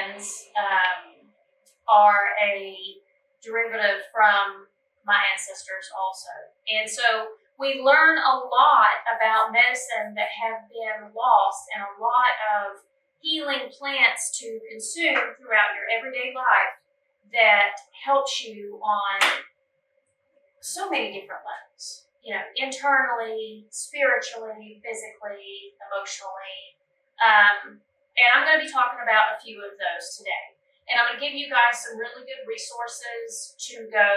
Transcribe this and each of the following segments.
medicines are a derivative from my ancestors also. And so we learn a lot about medicine that have been lost and a lot of healing plants to consume throughout your everyday life that helps you on so many different levels. You know, internally, spiritually, physically, emotionally. And I'm going to be talking about a few of those today. And I'm going to give you guys some really good resources to go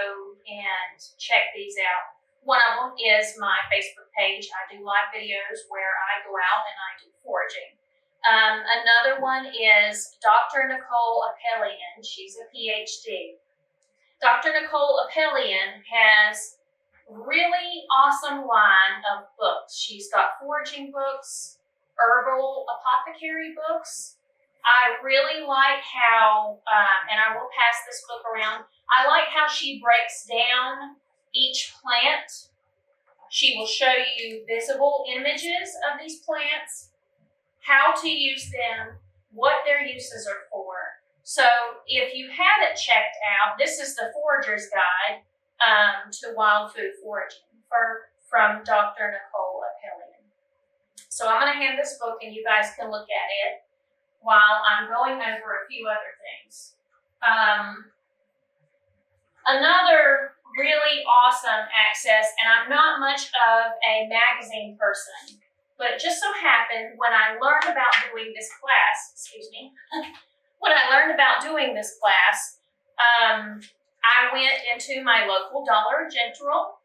and check these out. One of them is my Facebook page. I do live videos where I go out and I do foraging. Another one is Dr. Nicole Appelian. She's a PhD. Dr. Nicole Appelian has a really awesome line of books. She's got foraging books, herbal apothecary books. I really like how, and I will pass this book around, I like how she breaks down each plant. She will show you visible images of these plants, how to use them, what their uses are for. So if you haven't checked out, this is the Forager's Guide to Wild Food Foraging from Dr. Nicole Appelian. So I'm going to hand this book and you guys can look at it while I'm going over a few other things. Another really awesome access, and I'm not much of a magazine person, but it just so happened when I learned about doing this class, when I learned about doing this class, I went into my local Dollar General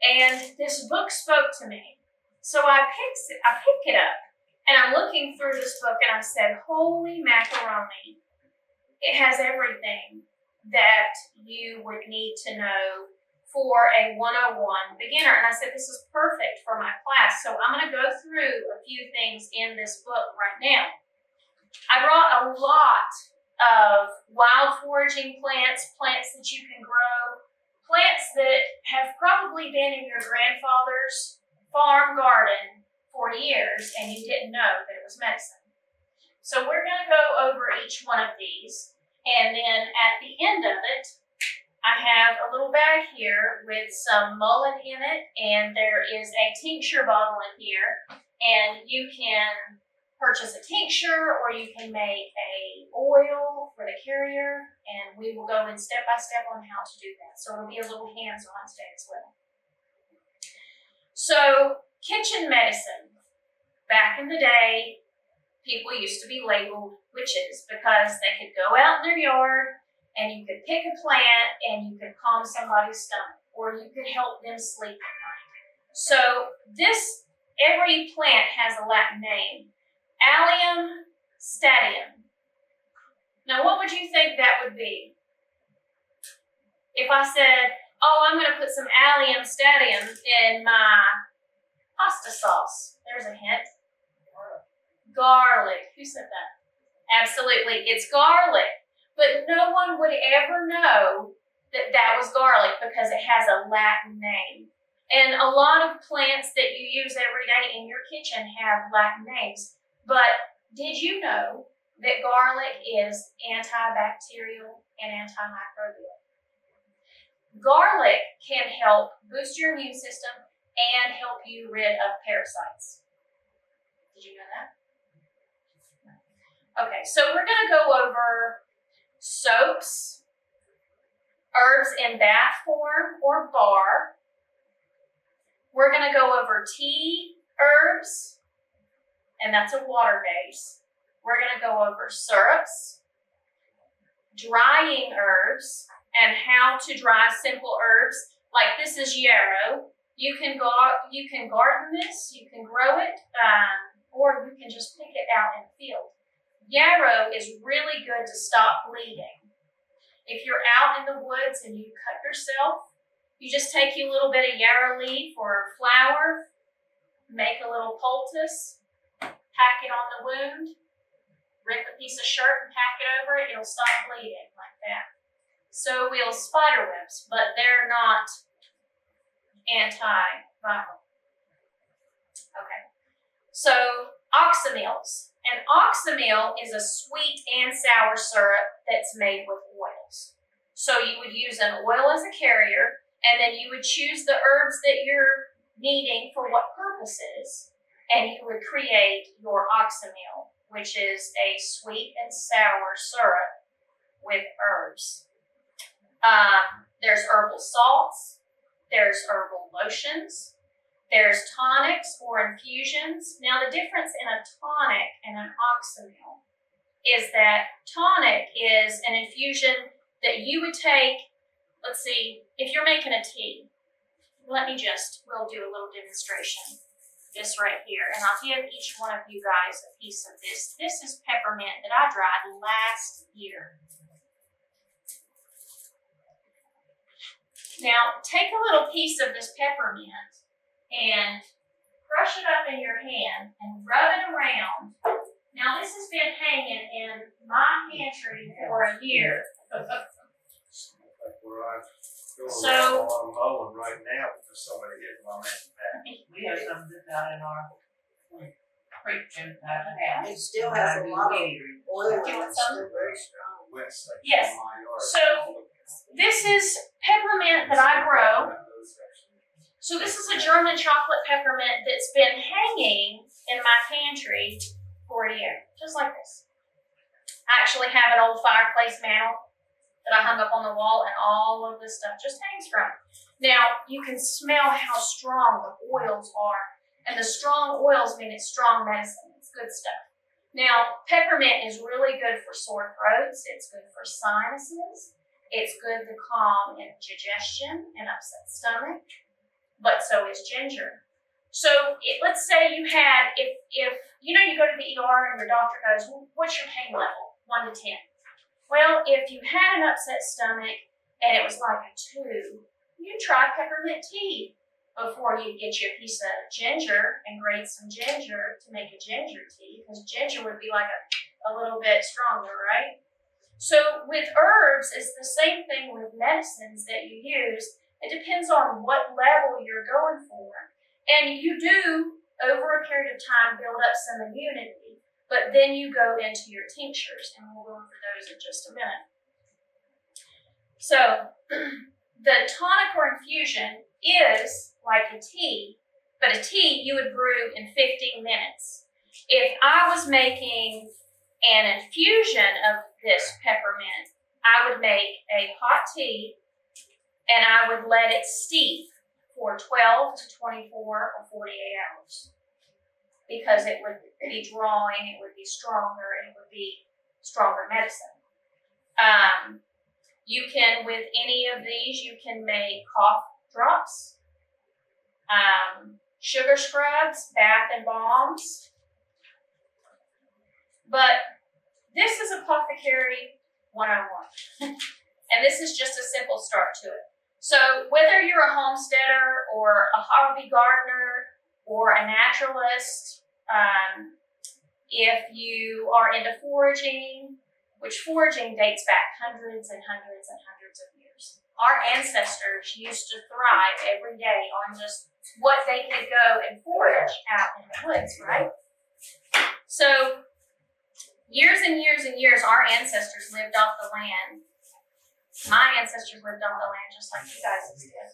and this book spoke to me. So I picked it up. And I'm looking through this book and I said, holy macaroni, it has everything that you would need to know for a 101 beginner. And I said, this is perfect for my class. So I'm going to go through a few things in this book right now. I brought a lot of wild foraging plants, plants that you can grow, plants that have probably been in your grandfather's farm garden for years and you didn't know that it was medicine. So we're going to go over each one of these, and then at the end of it, I have a little bag here with some mullein in it, and there is a tincture bottle in here, and you can purchase a tincture or you can make a oil for the carrier, and we will go in step by step on how to do that. So it'll be a little hands-on today as well. So kitchen medicine. Back in the day, people used to be labeled witches because they could go out in their yard and you could pick a plant and you could calm somebody's stomach or you could help them sleep at night. So every plant has a Latin name. Allium stadium. Now what would you think that would be? If I said, oh, I'm going to put some allium stadium in my pasta sauce. There's a hint. Garlic. Who said that? Absolutely. It's garlic. But no one would ever know that that was garlic because it has a Latin name. And a lot of plants that you use every day in your kitchen have Latin names. But did you know that garlic is antibacterial and antimicrobial? Garlic can help boost your immune system and help you rid of parasites. Did you know that? Okay, so we're going to go over soaps, herbs in bath form or bar. We're going to go over tea herbs, and that's a water base. We're going to go over syrups, drying herbs, and how to dry simple herbs. Like this is yarrow. You can garden this, you can grow it, or you can just pick it out in the field. Yarrow is really good to stop bleeding. If you're out in the woods and you cut yourself, you just take a little bit of yarrow leaf or flour, make a little poultice, pack it on the wound, rip a piece of shirt and pack it over it, it'll stop bleeding like that. So will spider webs, but they're not antiviral. Okay, so oxymels. An oxymel is a sweet and sour syrup that's made with oils. So you would use an oil as a carrier, and then you would choose the herbs that you're needing for what purposes, and you would create your oxymel, which is a sweet and sour syrup with herbs. There's herbal salts, there's herbal lotions, there's tonics or infusions. Now the difference in a tonic and an oxymel is that tonic is an infusion that you would take, let's see, if you're making a tea, we'll do a little demonstration. This right here, and I'll give each one of you guys a piece of this. This is peppermint that I dried last year. Now, take a little piece of this peppermint and crush it up in your hand and rub it around. Now, this has been hanging in my pantry for a year. So, I'm mowing right now because somebody hit my man back. We have some of this out in our creek gym out of the house. It still has a lot of oil in Do you want it, some? still very strong. Yes. So, this is peppermint that I grow. So this is a German chocolate peppermint that's been hanging in my pantry for a year, just like this. I actually have an old fireplace mantle that I hung up on the wall, and all of this stuff just hangs from it. Now, you can smell how strong the oils are, and the strong oils mean it's strong medicine. It's good stuff. Now, peppermint is really good for sore throats. It's good for sinuses. It's good to calm indigestion and upset stomach. But so is ginger. So let's say you had, if you go to the ER and your doctor goes, well, what's your pain level? 1 to 10. Well, if you had an upset stomach and it was like a 2, you try peppermint tea before you get you a piece of ginger and grate some ginger to make a ginger tea, because ginger would be like a little bit stronger, right? So with herbs, it's the same thing with medicines that you use. It depends on what level you're going for. And you do, over a period of time, build up some immunity, but then you go into your tinctures, and we'll go over those in just a minute. So the tonic or infusion is like a tea, but a tea you would brew in 15 minutes. If I was making an infusion of this peppermint, I would make a hot tea, and I would let it steep for 12 to 24 or 48 hours, because it would be drawing, it would be stronger, and it would be stronger medicine. You can, with any of these, you can make cough drops, sugar scrubs, bath and bombs. But this is Apothecary 101. And this is just a simple start to it. So whether you're a homesteader or a hobby gardener or a naturalist, if you are into foraging, which foraging dates back hundreds and hundreds and hundreds of years. Our ancestors used to thrive every day on just what they could go and forage out in the woods, right? So years and years and years, our ancestors lived off the land. My ancestors lived off the land just like you guys did.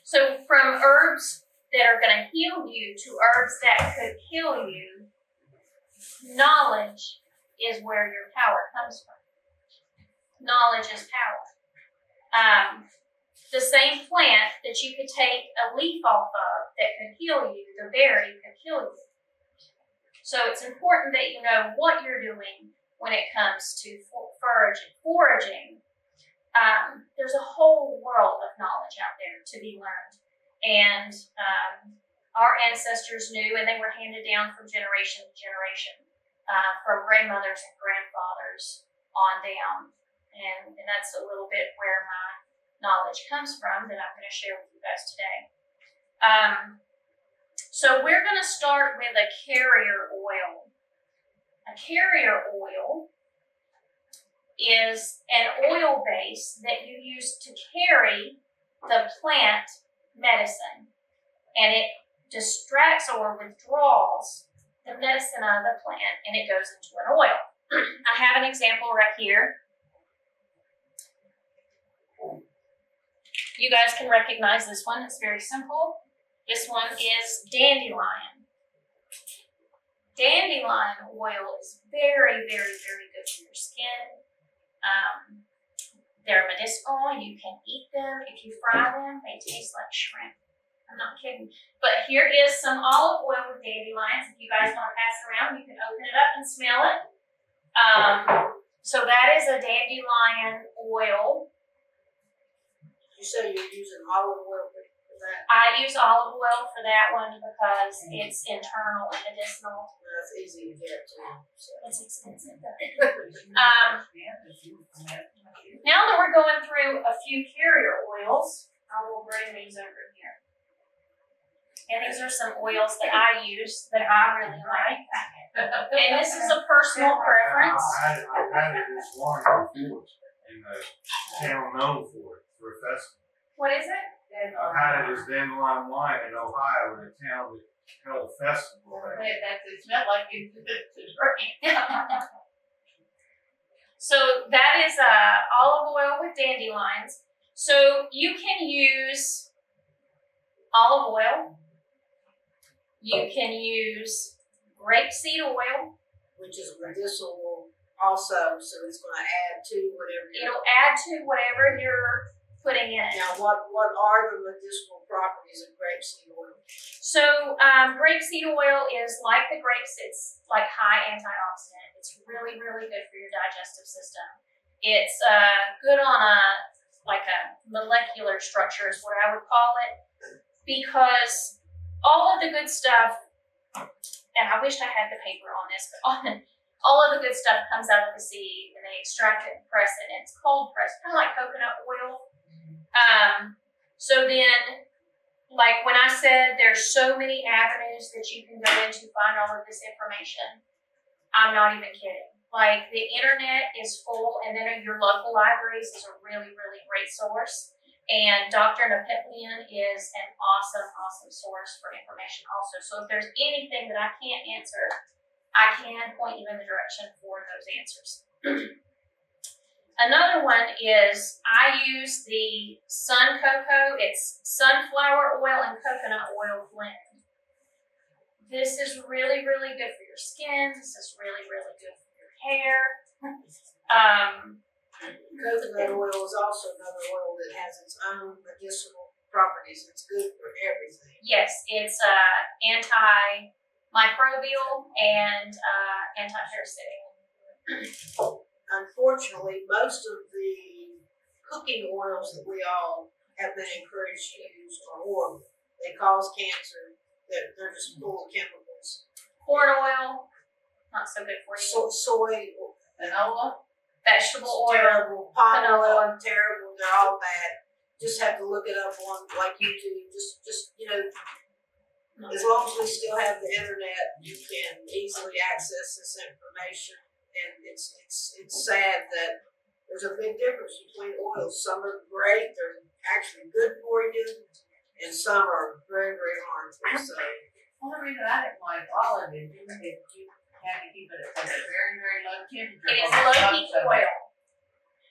So from herbs that are going to heal you to herbs that could kill you, knowledge is where your power comes from. Knowledge is power. The same plant that you could take a leaf off of that could heal you, the berry could kill you. So it's important that you know what you're doing when it comes to foraging. There's a whole world of knowledge out there to be learned. And our ancestors knew, and they were handed down from generation to generation, from grandmothers and grandfathers on down. And that's a little bit where my knowledge comes from that I'm going to share with you guys today. So we're going to start with a carrier oil. A carrier oil is an oil base that you use to carry the plant medicine, and it distracts or withdraws the medicine of the plant and it goes into an oil. I have an example right here. You guys can recognize this one. It's very simple. This one is dandelion. Dandelion oil is very, very, very good for your skin. They're medicinal. You can eat them. If you fry them, they taste like shrimp. I'm not kidding. But here is some olive oil with dandelions. If you guys want to pass it around, you can open it up and smell it. So that is a dandelion oil. You say you're using olive oil for that? I use olive oil for that one because it's internal and medicinal. That's easy to get too. So. It's expensive though. Now that we're going through a few carrier oils, I will bring these over here. And these are some oils that I use that I really like. And this is a personal preference. I had it as wine before in the town known for it, for a festival. What is it? I've had it as dandelion wine in Ohio in a town that held a festival. It smelled like it to drink. So that is olive oil with dandelions. So you can use olive oil. You can use grapeseed oil. Which is medicinal also, so it's going to add to whatever. It'll add to whatever you're putting in it. Now, what are the medicinal properties of grapeseed oil? So grapeseed oil is like the grapes. It's like high antioxidant. It's really, really good for your digestive system. It's good on a molecular structure is what I would call it, because all of the good stuff, and I wish I had the paper on this, but all of the good stuff comes out of the seed and they extract it and press it, and it's cold pressed, kind of like coconut oil. So then, like when I said there's so many avenues that you can go in to find all of this information, I'm not even kidding. Like the internet is full, and then your local libraries is a really, really great source. And Dr. Napoleon is an awesome, awesome source for information also. So if there's anything that I can't answer, I can point you in the direction for those answers. Another one is I use the Sun Cocoa. It's sunflower oil and coconut oil blend. This is really, really good for your skin. This is really, really good for your hair. Coconut oil is also another oil that has its own medicinal properties. It's good for everything. Yes, it's antimicrobial and anti-parasitic. Unfortunately, most of the cooking oils that we all have been encouraged to use are horrible. They cause cancer. They're just full of chemicals. Corn oil, not so good for you. Soy, Canola? Vegetable oil. terrible. Palm Canola. oil, terrible. They're all bad. Just have to look it up on like YouTube. Just as long as we still have the internet, you can easily access this information. And it's sad that there's a big difference between oils. Some are great, they're actually good for you, and some are very, very harmful. So The only reason I didn't like olive is you had to keep it at a very, very low temperature. It is a low heat oil.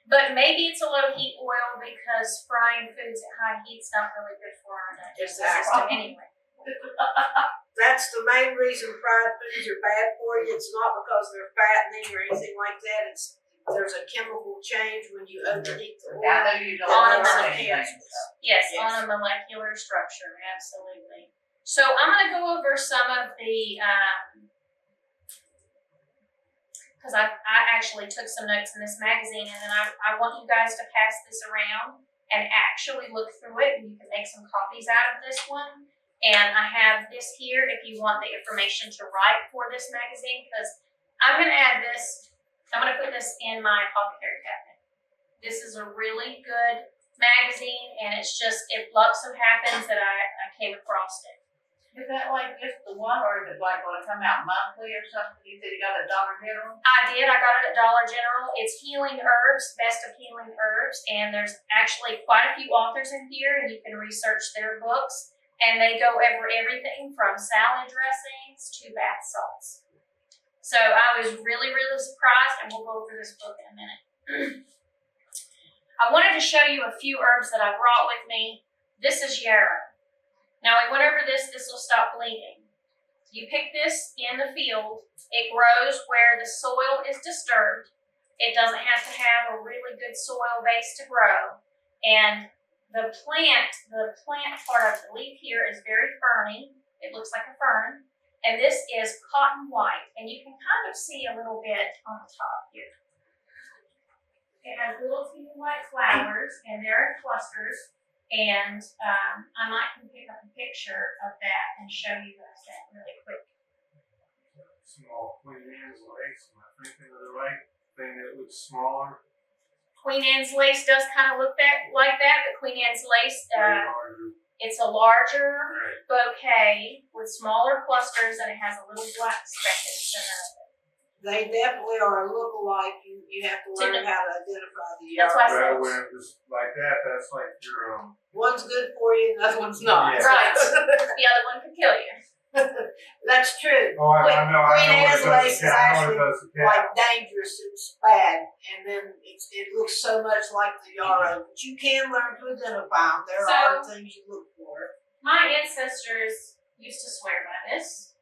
But maybe it's a low heat oil because frying foods at high heat's not really good for our digestive system anyway. that's the main reason fried foods are bad for you. It's not because they're fattening or anything like that. There's a chemical change when you overheat the oil. I know you don't On know the anything. Yes, Yes. on a molecular structure, absolutely. So I'm going to go over some of the, because I actually took some notes in this magazine, and then I want you guys to pass this around and actually look through it, and you can make some copies out of this one. And I have this here if you want the information to write for this magazine, because I'm going to add this, I'm going to put this in my apothecary cabinet. This is a really good magazine, and it's just, if luck so happens that I came across it. Is that like just the one, or is it like going to come out monthly or something? You said you got it at Dollar General? I got it at Dollar General. It's Healing Herbs, Best of Healing Herbs, and there's actually quite a few authors in here, and you can research their books. and they go over everything from salad dressings to bath salts. So I was really, really surprised, and we'll go over this book in a minute. I wanted to show you a few herbs that I brought with me. This is yarrow. Now we went over this will stop bleeding. You pick this in the field. It grows where the soil is disturbed. It doesn't have to have a really good soil base to grow. And the plant part of the leaf here is very ferny. It looks like a fern. And this is cotton white. And you can kind of see a little bit on the top here. It has little teeny white flowers, and they're in clusters. And I might can pick up a picture of that and show you guys that really quick. Small Queen Anne's lace, am I thinking of the right thing that looks smaller? Queen Anne's lace does kind of look like that, but Queen Anne's lace, Larger. it's a larger bouquet with smaller clusters, and it has a little black speck in the center of it. They definitely are a look-alike. You have to learn how to identify the That's why I Well, said, when it was like that, that's like your One's good for you, and the other one's not. Yeah. right, the other one could kill you. That's true. Oh, I know. Queen I know Anne's what it lace does. is I know what actually it does to cat. Like dangerous, it's bad, and then it looks so much like the yarrow. But you can learn to identify them. There are things you look for. My ancestors used to swear by this.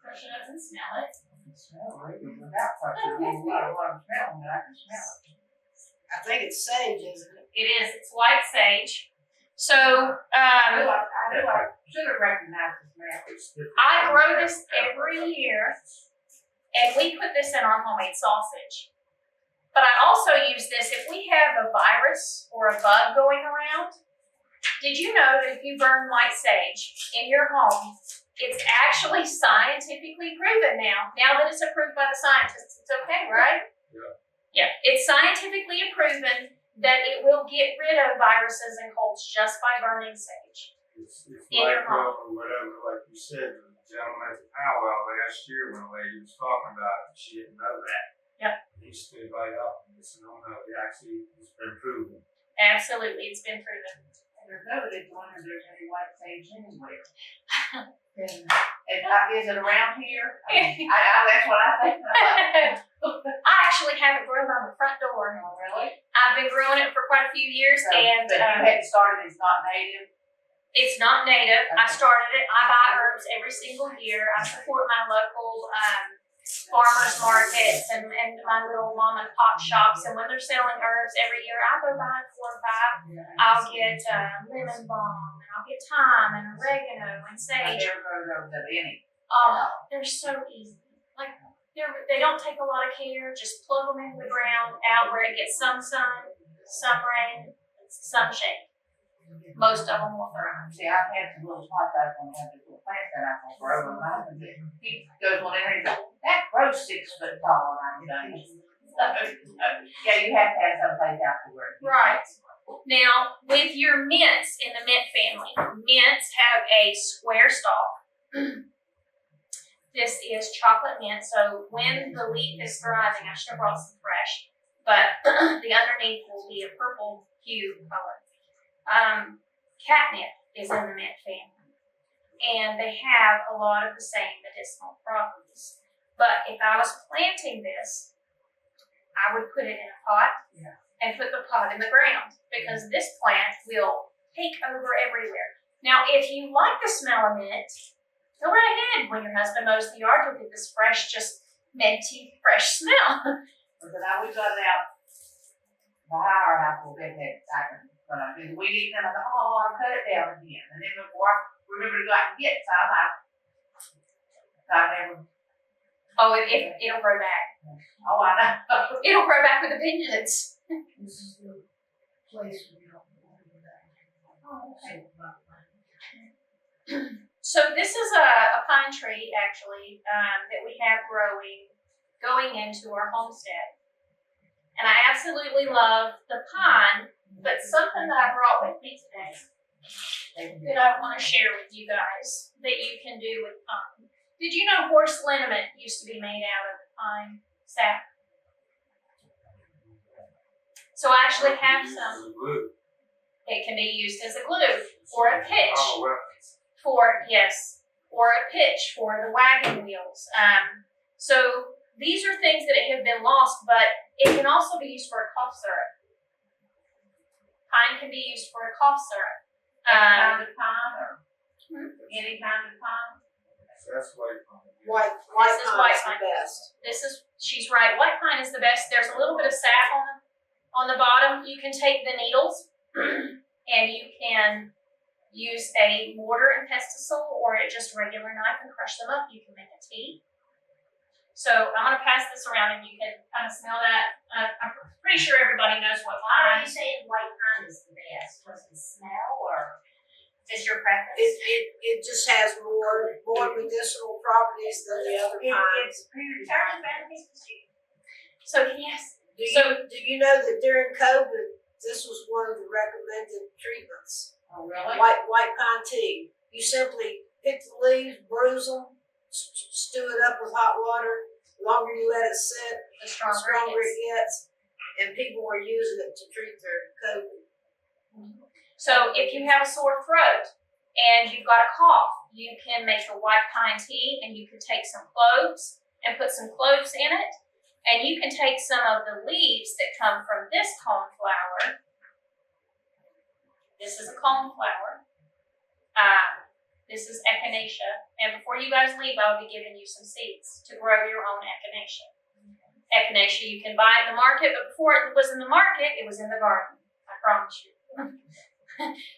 Crush it up and smell it. Without pressure, there's a lot of what I'm smelling, but I can smell it. I think it's sage, isn't it? It is. It's white sage. So I should have recognized the smell. I grow this every year, and we put this in our homemade sausage. But I also use this if we have a virus or a bug going around. Did you know that if you burn white sage in your home, it's actually scientifically proven now that it's approved by the scientists. It's okay, right? Yeah. Yeah, it's scientifically proven that it will get rid of viruses and colds just by burning sage. It's In your like home. whatever, like you said, the gentleman at the powwow last year when a lady was talking about it, she didn't know that. Yep. He stood right up and said, "No, it actually has been proven." Absolutely, it's been proven. There's no wonder there's any white sage anywhere. Is it around here? That's what I think. I actually have it grown on the front door. Oh, really? I've been growing it for quite a few years, So, and but you hadn't started, it's not native? it's not native. I Okay. started it. I buy herbs every single year. I support my local farmers markets and my little mom and pop shops. And when they're selling herbs every year, I go buy 4 or 5. I'll get lemon balm, and I'll get thyme and oregano and I sage. never heard of them any. They're so easy. Like they don't take a lot of care. Just plug them into the ground, out where it gets some sun, some rain, some shade. Most of them will thrive. See, I've had some little spots I want to have this little plant that I can grow, and my husband, he goes on in there and goes, "That grows 6 foot tall," and I'm saying, yeah, you have to have someplace out to work. Right. Now, with your mints in the mint family, mints have a square stalk. This is chocolate mint, so when the leaf is thriving, I should have brought some fresh, but the underneath will be a purple hue color. Catnip is in the mint family, and they have a lot of the same medicinal properties. But if I was planting this, I would put it in a pot and put the pot in the ground, because this plant will take over everywhere. Now, if you like the smell of mint, go right ahead. When your husband mows the yard, you'll get this fresh, just minty, fresh smell. Because we got it out by our house a little bit, when I do the weed eating, and I thought, oh, I'll cut it down again. And then before I remember to go out and get some, I never. Oh, it'll grow back. Oh, I know. It'll grow back with a vengeance. This is the place where you don't want to do that. Oh, okay. So this is a pine tree, actually, that we have going into our homestead. And I absolutely love the pine, but something that I brought with me today that I want to share with you guys that you can do with pine. Did you know horse liniment used to be made out of pine sap? So I actually have some. It can be used as a glue or a pitch I'm a weapon. or a pitch for the wagon wheels. So these are things that have been lost, but it can also be used for a cough syrup. Pine can be used for a cough syrup. Any kind of pine or any kind of pine? That's white pine. White This is white pine's the best. She's right. White pine is the best. There's a little bit of sap on the bottom. You can take the needles and you can use a mortar and pestle or just a regular knife and crush them up. You can make a tea. So I'm going to pass this around and you can kind of smell that. I'm pretty sure everybody knows what Why are pine you saying white pine is the best? Was it smell or just your preference? It just has more medicinal properties than the other pines. It's attorney benefits. So yes. Do you know that during COVID, this was one of the recommended treatments? Oh, really? White pine tea. You simply pick the leaves, bruise them, stew it up with hot water. The longer you let it sit, The the stronger stronger it gets. And people were using it to treat their COVID. So if you have a sore throat and you've got a cough, you can make a white pine tea and you can take some cloves and put some cloves in it. And you can take some of the leaves that come from this coneflower. This is a coneflower. This is echinacea. And before you guys leave, I'll be giving you some seeds to grow your own echinacea. Echinacea you can buy in the market, but before it was in the market, it was in the garden. I promise you.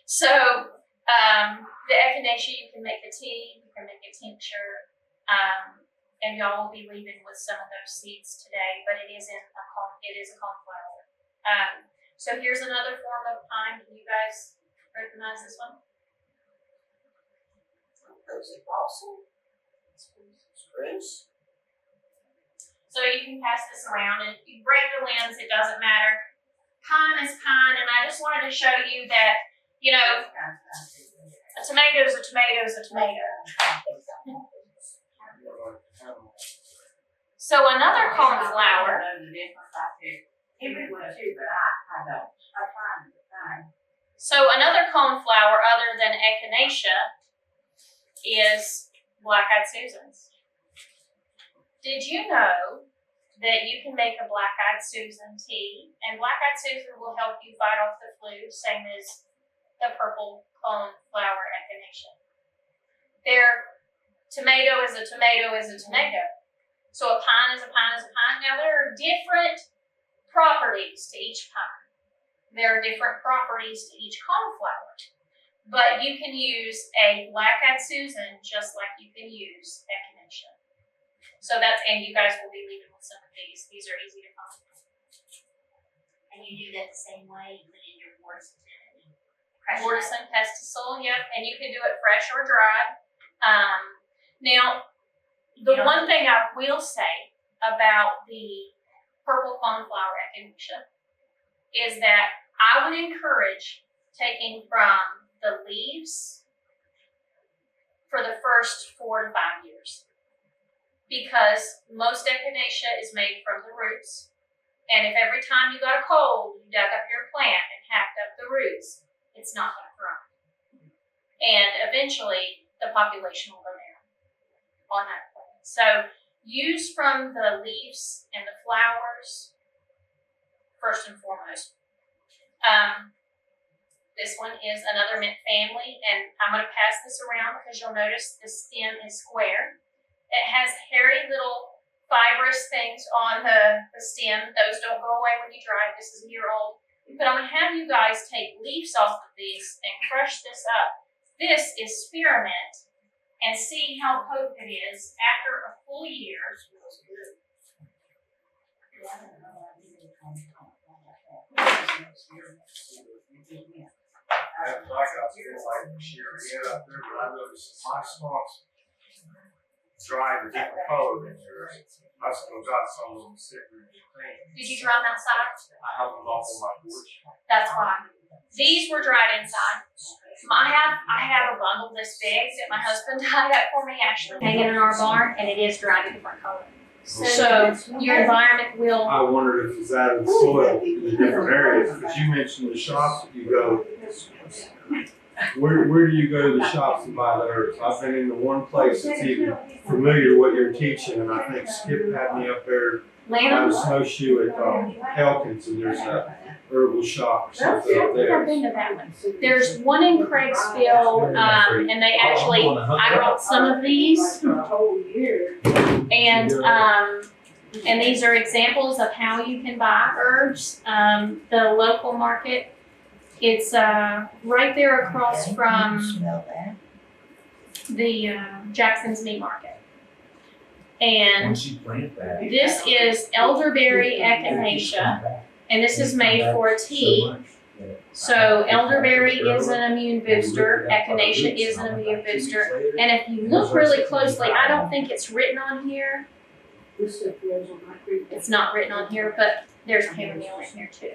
So the echinacea, you can make a tea, you can make a tincture, and y'all will be leaving with some of those seeds today. But it is a coneflower. So here's another form of pine. Can you guys recognize this one? Is it balsam? Spruce? So you can pass this around, and if you break the limbs, it doesn't matter. Pine is pine, and I just wanted to show you that, you know, a tomato is a tomato is a tomato. So another coneflower. I know the difference. I pick everyone too, but I don't. I find it fine. So another coneflower other than echinacea is black-eyed Susans. Did you know that you can make a black-eyed Susan tea? And black-eyed Susan will help you fight off the flu, same as the purple coneflower echinacea. Tomato is a tomato is a tomato. So a pine is a pine is a pine. Now there are different properties to each pine. There are different properties to each coneflower. But you can use a black-eyed Susan just like you can use echinacea. So and you guys will be leaving with some of these. These are easy to find. And you do that the same way, you put in your mortise and crush it up. Mortise and pestle, yep. And you can do it fresh or dried. Now, the one thing I will say about the purple coneflower echinacea is that I would encourage taking from the leaves for the first 4 to 5 years. Because most echinacea is made from the roots. And if every time you got a cold, you dug up your plant and hacked up the roots, it's not going to thrive. And eventually, the population will go down on that plant. So use from the leaves and the flowers first and foremost. This one is another mint family, and I'm going to pass this around because you'll notice the stem is square. It has hairy little fibrous things on the stem. Those don't go away when you dry it. This is a year old. But I'm going to have you guys take leaves off of these and crush this up. This is spearmint, and see how potent it is after a full year. Smells good. That's like I feel like this year, yeah, up there, but I noticed my stalks dried a different color than yours. I still got some of them sitting in the thing. Did you dry them outside? I have them off on my porch. That's why. These were dried inside. I have a bundle this big that my husband tied up for me, actually hanging in our barn, and it is dried a different color. So your environment will. I wondered if it's out of the soil in the different areas, because you mentioned the shops that you go, Where do you go to the shops and buy the herbs? I've been in the one place that's even familiar with what you're teaching, and I think Skip had me up there on a Lanham? snowshoe at Elkins, and there's a herbal shop or I something up don't think I've there. been to that one. There's one in Craigsville, and they actually, I brought some of these, and these are examples of how you can buy herbs. The local market, it's right there across from the Jackson's Meat Market. And Once you plant that. this is elderberry echinacea, and this is made for a tea. So elderberry is an immune booster, echinacea is an immune booster. And if you look really closely, I don't think it's written on here. It's not written on here, but there's chamomile in here too.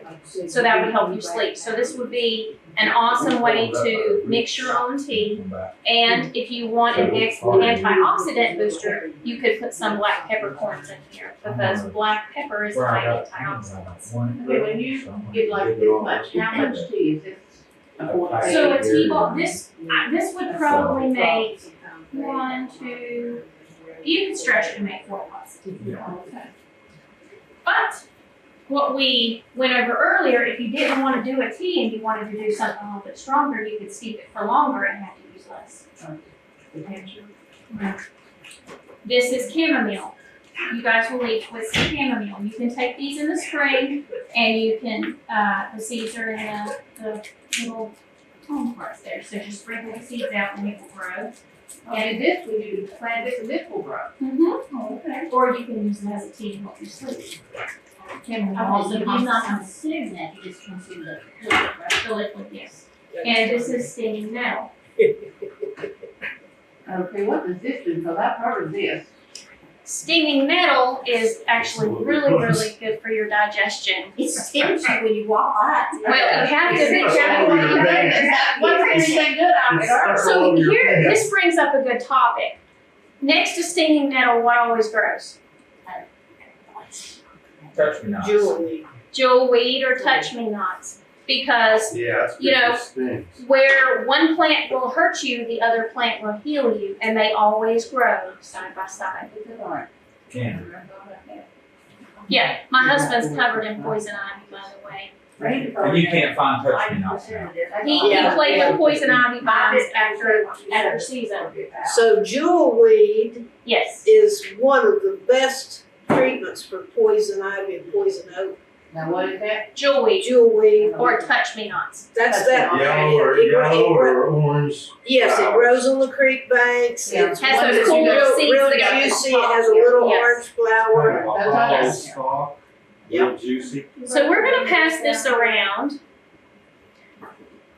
So that would help you sleep. So this would be an awesome way to mix your own tea. And if you want an antioxidant booster, you could put some black peppercorns in here because black pepper is high in antioxidants. Okay, when you get like this much, how much tea is this? So a tea ball, this would probably make 1, 2, you can stretch it to make 4 pots. But what we went over earlier, if you didn't want to do a tea and you wanted to do something a little bit stronger, you could steep it for longer and have to use less. This is chamomile. You guys will leave with some chamomile. You can take these in the spring and you can, the seeds are in the little home parts there. So just sprinkle the seeds out and it will grow. And this, when you plant this, and this will grow. Okay. Or you can use them as a tea to help you sleep. Chamomile Okay, also you do helps not sleep. consume that, you just consume the liquid, right? The liquid, yes. And this is stinging nettle. Okay, what does this do? Because I've heard of this. Stinging nettle is actually really, really good for your digestion. It stings you when you walk by. Well, you have to be careful what you do. What's anything good out of it? So here, this brings up a good topic. Next to stinging nettle, what always grows? Touch me not. Jewelry. Jewelweed or touch-me-nots. Because Yeah, that's You know, good for stings. where one plant will hurt you, the other plant will heal you, and they always grow side by side. Can. Yeah, my husband's covered in poison ivy, by the way. And you can't find touch me nots now. He Yeah. played with poison ivy vines after season. So jewelweed Yes. is one of the best treatments for poison ivy and poison oak. Now, what is that? Jewelweed Jewelweed, or touch-me-nots. that's that. Yellow or orange. Yes, it grows on the creek banks. Yeah. It's Has those real- cool little real, seeds real that go- juicy. It has a little Yes. orange flower. Ball stalk, Yep. real juicy. So we're gonna pass this around.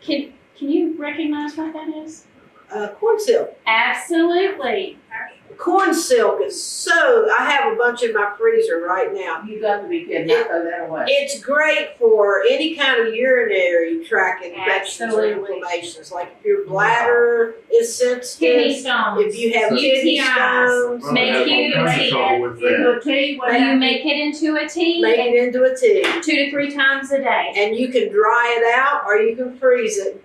Can you recognize what that is? Corn silk. Absolutely. Corn silk is so. I have a bunch in my freezer right now. You got to be kidding, I throw that away. It's great for any kind of urinary tract infections or Absolutely. inflammations. Like if your bladder is Kidney sensitive, stones. if you have kidney UTIs. stones, Well, Make I have you all kinds of tea. trouble with Into that. a tea, what You happens? make it into a tea make it into a tea. 2 to 3 times a day. And you can dry it out or you can freeze it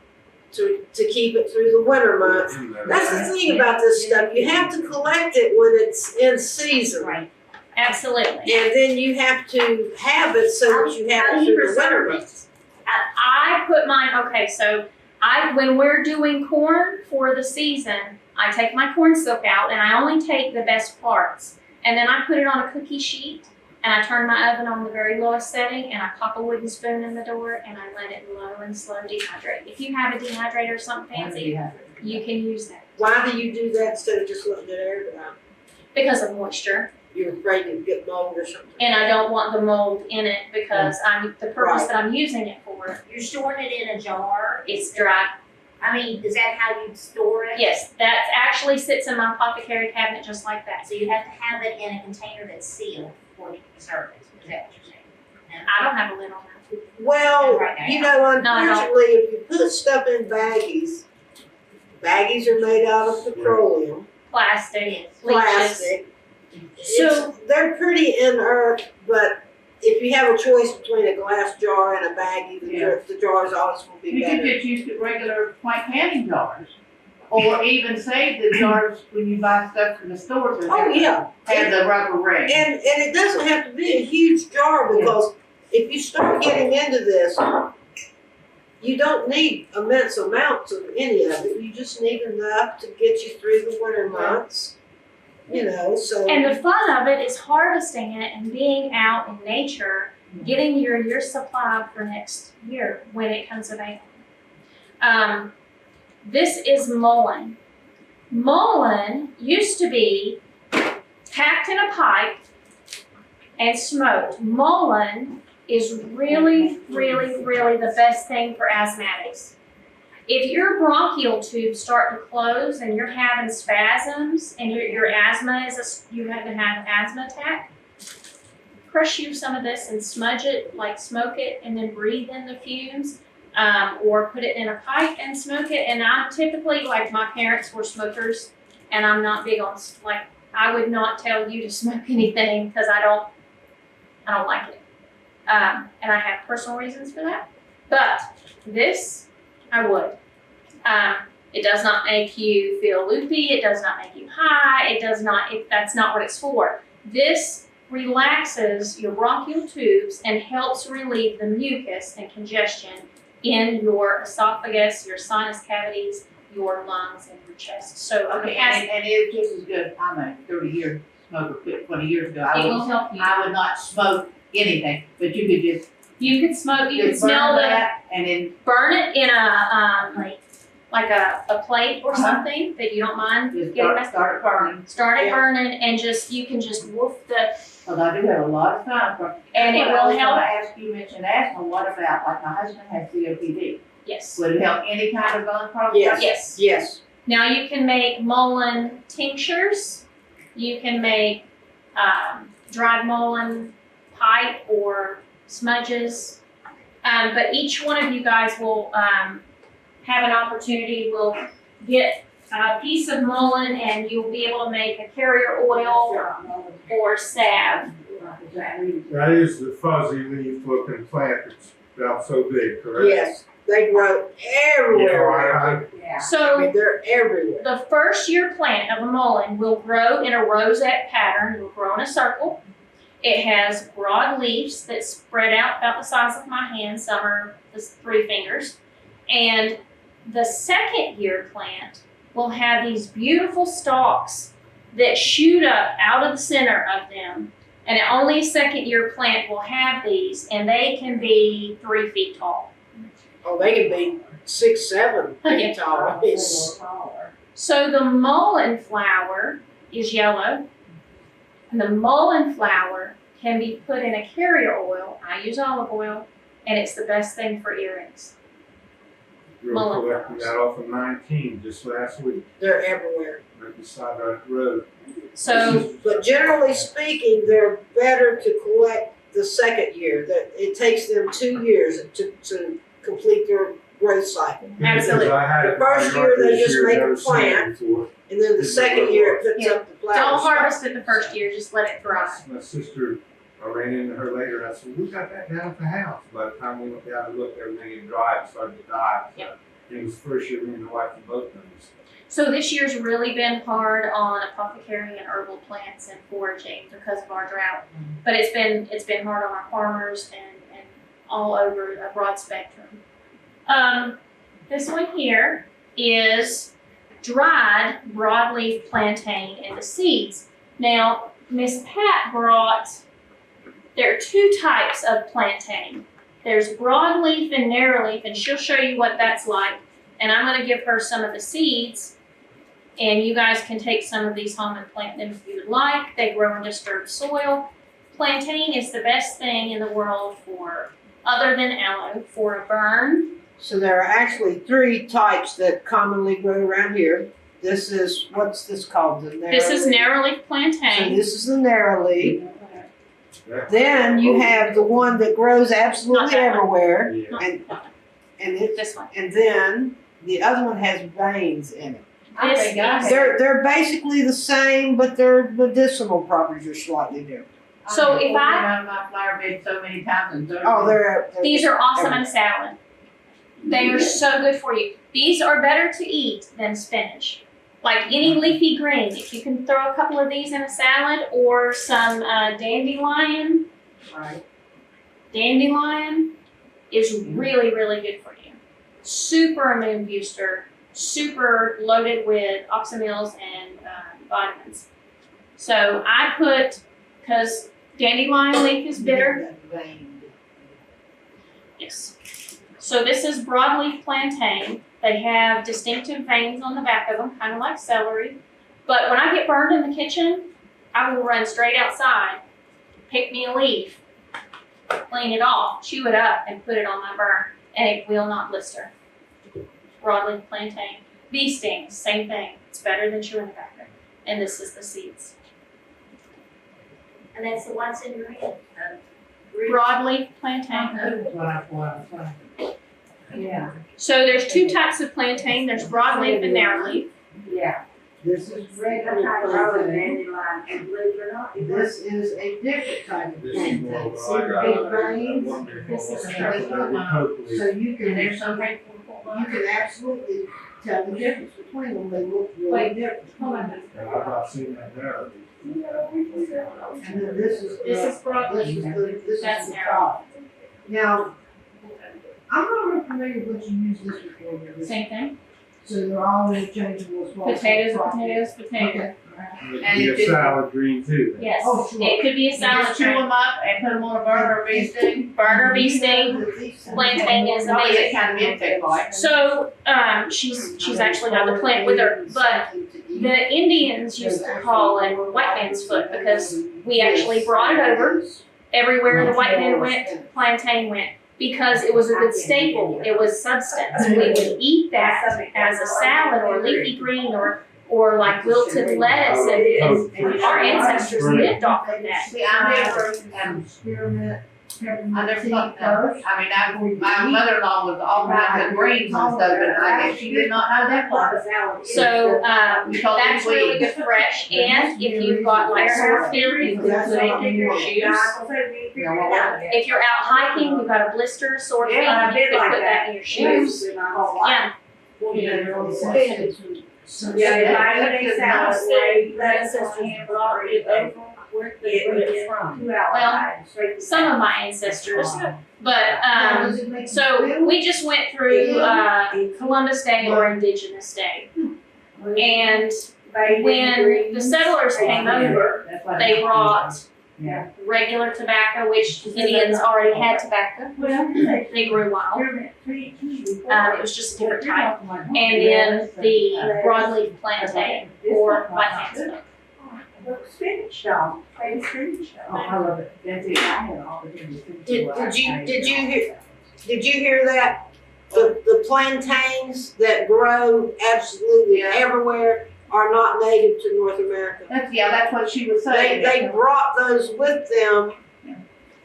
to keep it through the winter months. That's the thing about this stuff. You have to collect it when it's in season. Right. Absolutely. And then you have to have it so that you have How it do you through the winter preserve it? months. I put mine, okay, so when we're doing corn for the season, I take my corn silk out and I only take the best parts. And then I put it on a cookie sheet and I turn my oven on the very lowest setting and I pop a wooden spoon in the door and I let it low and slow dehydrate. If you have a dehydrator or something fancy, you can use that Why do you do that instead of just letting it air dry? because of moisture. You're afraid you'll get mold or something. And I don't want the mold in it because the purpose that I'm using it for, You're storing it in a jar. it's dry. I mean, is that how you store it? Yes, that actually sits in my apothecary cabinet just like that. So you have to have it in a container that's sealed before you preserve it. Is that what you're saying? And I don't have a lid on that. Well, Right now. you know, No, I don't. unfortunately, if you put stuff in baggies are made out of petroleum, Plastic, leeches. plastic. So they're pretty inert, but if you have a choice between a glass jar and a baggie, the jars always will be You could better. just use the regular white canning jars. Or even save the jars when you buy stuff from the stores that Oh, yeah. have the rubber ring. And it doesn't have to be a huge jar, because if you start getting into this, you don't need immense amounts of any of it. You just need enough to get you through the winter months, you know, so. And the fun of it is harvesting it and being out in nature, getting your year supply for next year when it comes available. This is mullein. Mullein used to be packed in a pipe and smoked. Mullein is really, really, really the best thing for asthmatics. If your bronchial tubes start to close and you're having spasms and your asthma you have to have an asthma attack, crush you some of this and smudge it, like smoke it, and then breathe in the fumes. Or put it in a pipe and smoke it. And I'm typically, like, my parents were smokers, and I'm not big on, like, I would not tell you to smoke anything because I don't like it. And I have personal reasons for that. But this, I would. It does not make you feel loopy. It does not make you high. It does not, that's not what it's for. This relaxes your bronchial tubes and helps relieve the mucus and congestion in your esophagus, your sinus cavities, your lungs, and your chest. So, Okay, and it's just as good. I'm a 30-year smoker, quit 20 years ago. it will help you. I would not smoke anything, but you could just You could smoke. You could just burn smell that and then burn it in a like a plate or something that you don't mind just getting. start burning. Start it Yeah. burning, and you can just woof the. Well, I do have a lot of time for. And it will help. I ask you mentioned asthma. What about, like, my husband has COPD? Yes. Would it help any kind of lung problem? Yes. Yes. Yes. Now you can make mullein tinctures. You can make dried mullein pipe or smudges. But each one of you guys will have an opportunity. Will get a piece of mullein, and you'll be able to make a carrier oil or salve. That is the fuzzy leaf looking plant that's about so big, correct? Yes, they grow everywhere. Yeah. I So mean, they're everywhere. the first year plant of a mullein will grow in a rosette pattern. It will grow in a circle. It has broad leaves that spread out about the size of my hand. Some are just 3 fingers. And the second year plant will have these beautiful stalks that shoot up out of the center of them. And only a second year plant will have these, and they can be 3 feet tall. Oh, they can be 6, 7 Yeah. feet tall. It's, So the mullein flower is yellow, and the mullein flower can be put in a carrier oil. I use olive oil, and it's the best thing for earrings. We were Mullen collecting that off of 19 just last week, they're everywhere. right beside our road. So But generally speaking, they're better to collect the second year. That it takes them 2 years to complete their growth cycle. Absolutely. Because I had it in The my first yard year, they this just year, make a never seen it plant. before. And then the second year, it puts up the flowers. don't harvest it the first year, just let it thrive. My sister, I ran into her later, and I said, we got that down at the house. By the time we went down and looked, everything had dried and started to die. So Yep. it was the first year me and the wife and both of them. So this year's really been hard on apothecary and herbal plants and foraging because of our drought. But it's been hard on our farmers and all over a broad spectrum. This one here is dried broadleaf plantain and the seeds. Now, Miss Pat brought, there are 2 types of plantain. There's broadleaf and narrowleaf, and she'll show you what that's like. And I'm gonna give her some of the seeds, and you guys can take some of these home and plant them if you would like. They grow in disturbed soil. Plantain is the best thing in the world for, other than aloe, for a burn. So there are actually 3 types that commonly grow around here. This is, what's this called? The narrow This is leaf. narrowleaf So plantain. this is the narrow leaf. Yeah. Then you have the one that grows Not absolutely that one. everywhere. Yeah. And it, This one. and then the other one has veins in it. I think I had, They're basically the same, but their medicinal properties are slightly different. So if I, Out of my flower bed so many times and so. Oh, they're. these are awesome in a salad. They are so good for you. These are better to eat than spinach. Like any leafy green, if you can throw a couple of these in a salad or some dandelion. Right. Dandelion is really, really good for you. Super immune booster, super loaded with oxymils and vitamins. So I put, because dandelion leaf is bitter. Yes. So this is broadleaf plantain. They have distinctive veins on the back of them, kind of like celery. But when I get burned in the kitchen, I will run straight outside, pick me a leaf, clean it off, chew it up, and put it on my burn, and it will not blister. Broadleaf plantain. Bee stings, same thing. It's better than chewing tobacco. And this is the seeds. And that's the ones in your head. Broadleaf plantain. Yeah, So there's two types of plantain. There's broadleaf and narrowleaf. yeah. This is regular plantain. This is a different type of This is plantain. more See like, the big veins? This is So you can, There's some people. you can absolutely tell the difference between them. They look really different. I've not seen that there. And then this is This is broadleaf. this That's is the top. Now, I'm not real familiar with what you use this for. This- Same thing. So they're all interchangeable as well. Potatoes, potatoes, potatoes. It And could be it a just- salad green too. then. Yes. Oh, sure. It could be a You salad just chew drink. them up and put them on a burner or bee sting. Burner bee sting. Plantain is No, amazing. it's kind of insect like. So she's actually got the plant with her, but the Indians used to call it white man's foot because we actually brought it over. Everywhere the white man went, plantain went, because it was a good staple. It was substance. We would eat that as a salad or leafy green or like wilted lettuce, and our ancestors lived off of that. See, I never, Experiment. I never thought that. I mean, my mother-in-law was all kinds of greens and stuff, but I guess she did not know that part. So You told me that's really sweet. good fresh, and if you've got like sore feet, you can put it in your shoes. If you're out hiking, you've got a blister, sore feet, you Yeah, I can did put like that in your shoes. Yeah. Some of my ancestors, but so we just went through Columbus Day or Indigenous Day, and when the settlers came over, they brought regular tobacco, which Indians already had tobacco. They grew wild. It was just a different type. And then the broadleaf plantain or white man's foot. Spinach dog. Spinach dog. Oh, I love it. That's it. I had all the different. Did you hear that? The plantains that grow absolutely everywhere are not native to North America. That's what she was saying. They brought those with them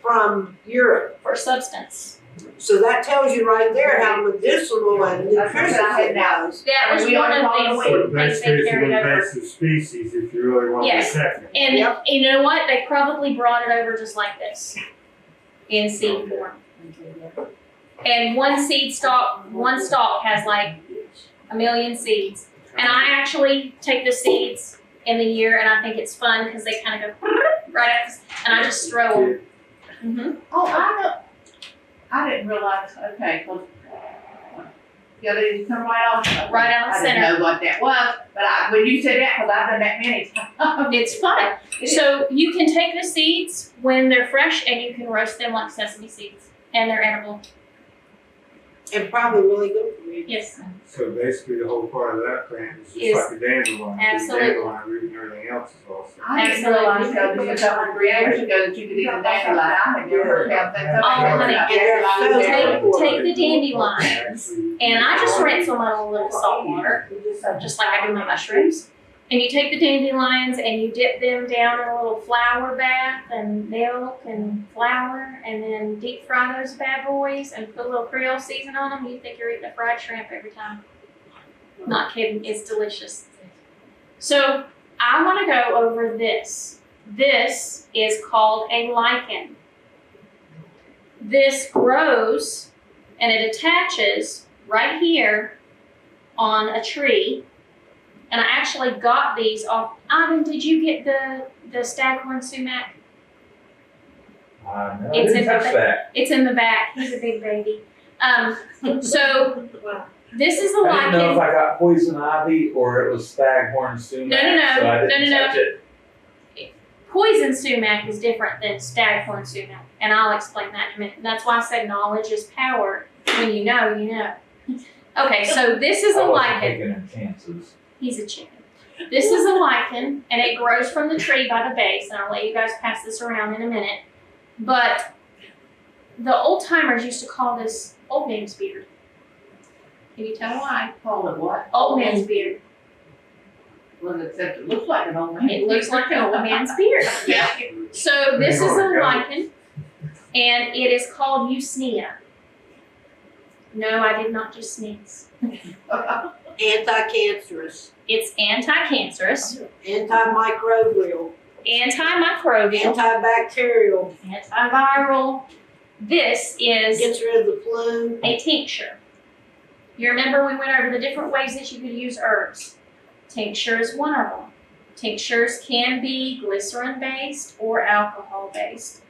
from Europe. For substance. So that tells you right there how medicinal and nutritious it was. That was We one of already the followed important things Basically, they it's an carried over. invasive species if you really want to Yes. protect it. And Yep. you know what? They probably brought it over just like this, in seed form. And one stalk has like 1 million seeds. And I actually take the seeds in the year, and I think it's fun because they kind of go right up, and I just throw them. Mm-hmm. Oh, I know. I didn't realize, okay, 'cause they come right off. Right out of the I center. didn't know what that was, but when you said that, 'cause I've done that many times. It's fun. So you can take the seeds when they're fresh, and you can roast them like sesame seeds, and they're edible. And probably really good for you. Yes. So basically, the whole part of that plant is Is- just like a dandelion. absolutely. The dandelion root and everything else is also. I didn't realize until just a couple of 3 years ago that you could eat a dandelion. I had never heard of that. Oh, honey. So Take the dandelions, and I just rinse them in a little salt water, just like I do my mushrooms. And you take the dandelions and you dip them down in a little flour bath and milk and flour, and then deep fry those bad boys and put a little Creole season on them. You think you're eating a fried shrimp every time. Not kidding, it's delicious. So I want to go over this. This is called a lichen. This grows and it attaches right here on a tree. And I actually got these off. Ivan, did you get the staghorn sumac? No, I It's didn't in touch the that. It's in the back. He's a big baby. So this is a I didn't know if lichen. I got poison ivy or it was staghorn sumac. No, So I didn't no. touch it. Poison sumac is different than staghorn sumac, and I'll explain that in a minute. That's why I said knowledge is power. When you know, you know. Okay, so this is a I wasn't lichen. taking any chances. He's a chicken. This is a lichen, and it grows from the tree by the base, and I'll let you guys pass this around in a minute. But the old timers used to call this old man's beard. Can you tell why? Call it what? Old man's beard. Well, except it looks like an old man. It looks like an old man's beard. Yeah. So this is a lichen, and it is called Usnea. No, I did not just sneeze. Anti-cancerous, It's anti-cancerous, antimicrobial, antimicrobial, antibacterial, antiviral. This is gets rid of the flu. a tincture. You remember we went over the different ways that you could use herbs. Tincture is one of them. Tinctures can be glycerin-based or alcohol-based.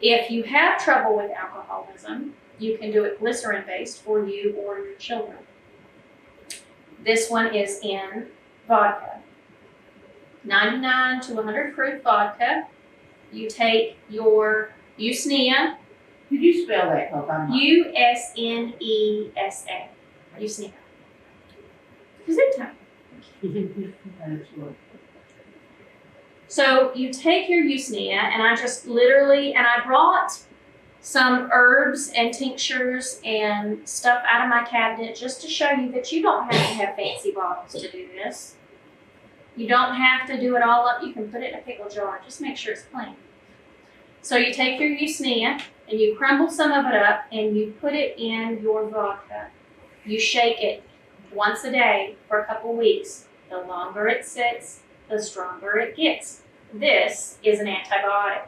If you have trouble with alcoholism, you can do it glycerin-based for you or your children. This one is in vodka. 99 to 100 proof vodka. You take your Usnea, Could you spell that, cause I'm not. Usnesa. Usnea. Gesundheit. That's what- So you take your Usnea, and I just literally, and I brought some herbs and tinctures and stuff out of my cabinet just to show you that you don't have to have fancy bottles to do this. You don't have to do it all up. You can put it in a pickle jar. Just make sure it's clean. So you take your Usnea and you crumble some of it up and you put it in your vodka. You shake it once a day for a couple weeks. The longer it sits, the stronger it gets. This is an antibiotic.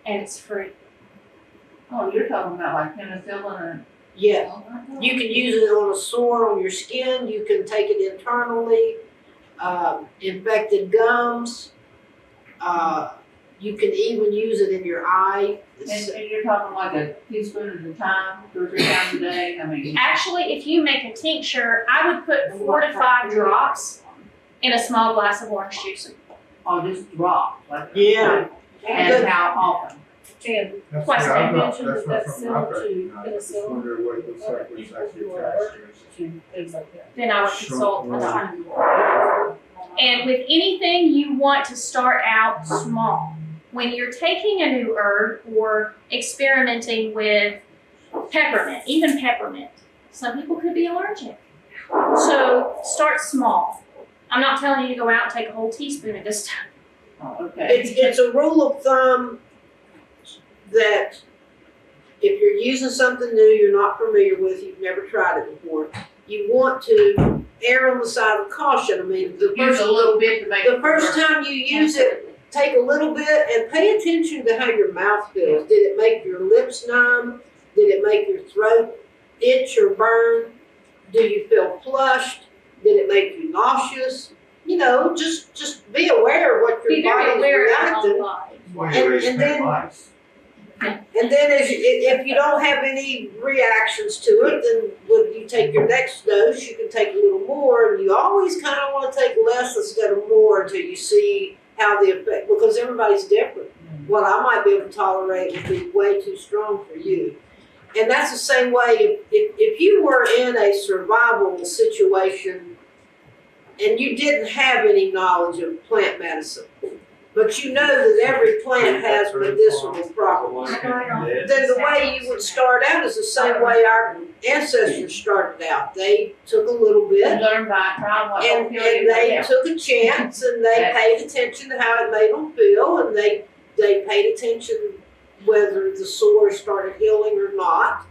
And it's free. Oh, you're talking about like penicillin and. Yeah, Oh, my God. you can use it on a sore on your skin, you can take it internally, infected gums. You can even use it in your eye. And you're talking like a teaspoon at a time, 2 or 3 times a day, I mean. Actually, if you make a tincture, I would put 4 to 5 drops in a small glass of orange juice. Oh, just drop, like. Yeah. And how often? That's Twice what a I'm day. not, that's not something I've recognized. I just wonder what it looks like when it's actually attached to. Then I would consult a doctor. And with anything you want to start out small. When you're taking a new herb or experimenting with peppermint, even peppermint, some people could be allergic. So start small. I'm not telling you to go out and take a whole teaspoon of this stuff. Oh, okay. It's a rule of thumb that if you're using something new you're not familiar with, you've never tried it before, you want to err on the side of caution. I mean, Use a little bit to make. the first time you use it, take a little bit and pay attention to how your mouth feels. Did it make your lips numb? Did it make your throat itch or burn? Do you feel flushed? Did it make you nauseous? You know, just be aware of what Be your very body's aware of your own reacting. body. Why you raise And then- mice? And then if you don't have any reactions to it, then when you take your next dose, you can take a little more. And you always kind of want to take less instead of more until you see how the effect, because everybody's different. What I might be able to tolerate would be way too strong for you. And that's the same way if you were in a survival situation and you didn't have any knowledge of plant medicine, but you know that every plant has medicinal properties, then the way you would start out is the same way our ancestors started out. They took a little You bit learn by trying what and don't kill you. they Yeah. took a chance and they paid attention to how it made them feel, and they paid attention whether the sore started healing or not.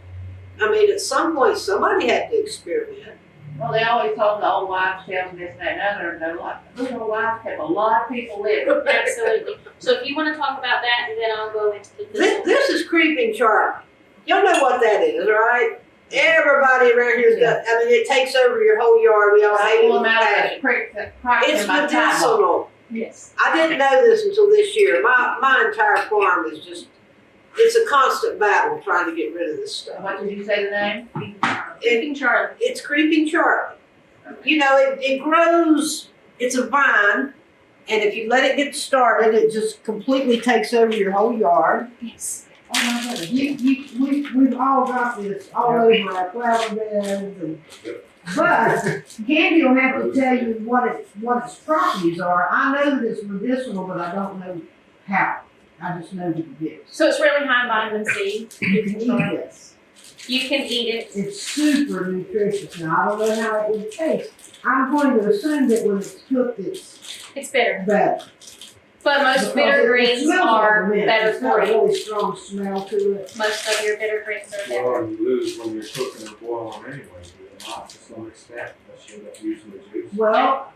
I mean, at some point somebody had to experiment. Well, they always told the old wives' tales, this, that, and other, and they're like, those old wives kept a lot of people living. Absolutely. So if you wanna talk about that, and then I'll go into the This is creeping Charlie. Y'all know what that is, right? Everybody around here's got, I mean, it takes over your whole yard. We all I hate pull them out of it. the creek, the cracks It's in my sidewalk. medicinal. Yes. I didn't know this until this year. My entire farm is just, it's a constant battle trying to get rid of this stuff. What did you say the name? Creeping Charlie. It's creeping Charlie. You know, it grows, it's a vine, and if you let it get started, it just completely takes over your whole yard. Yes. Oh my goodness. We've all got this all over our flower beds and, but Kandi will have to tell you what its properties are. I know that it's medicinal, but I don't know how. I just know that it is. So it's really high in vitamin C. You can eat this. You can eat it. It's super nutritious. Now, I don't know how it would taste. I'm going to assume that when it's cooked, it's bitter. better. But most Because bitter it greens smells are like mint. better It's got for a you. really strong smell to it. Most of your bitter greens are better. Well, you lose when you're cooking or boiling anyway, do not to some extent, unless you're not using the juice. Well,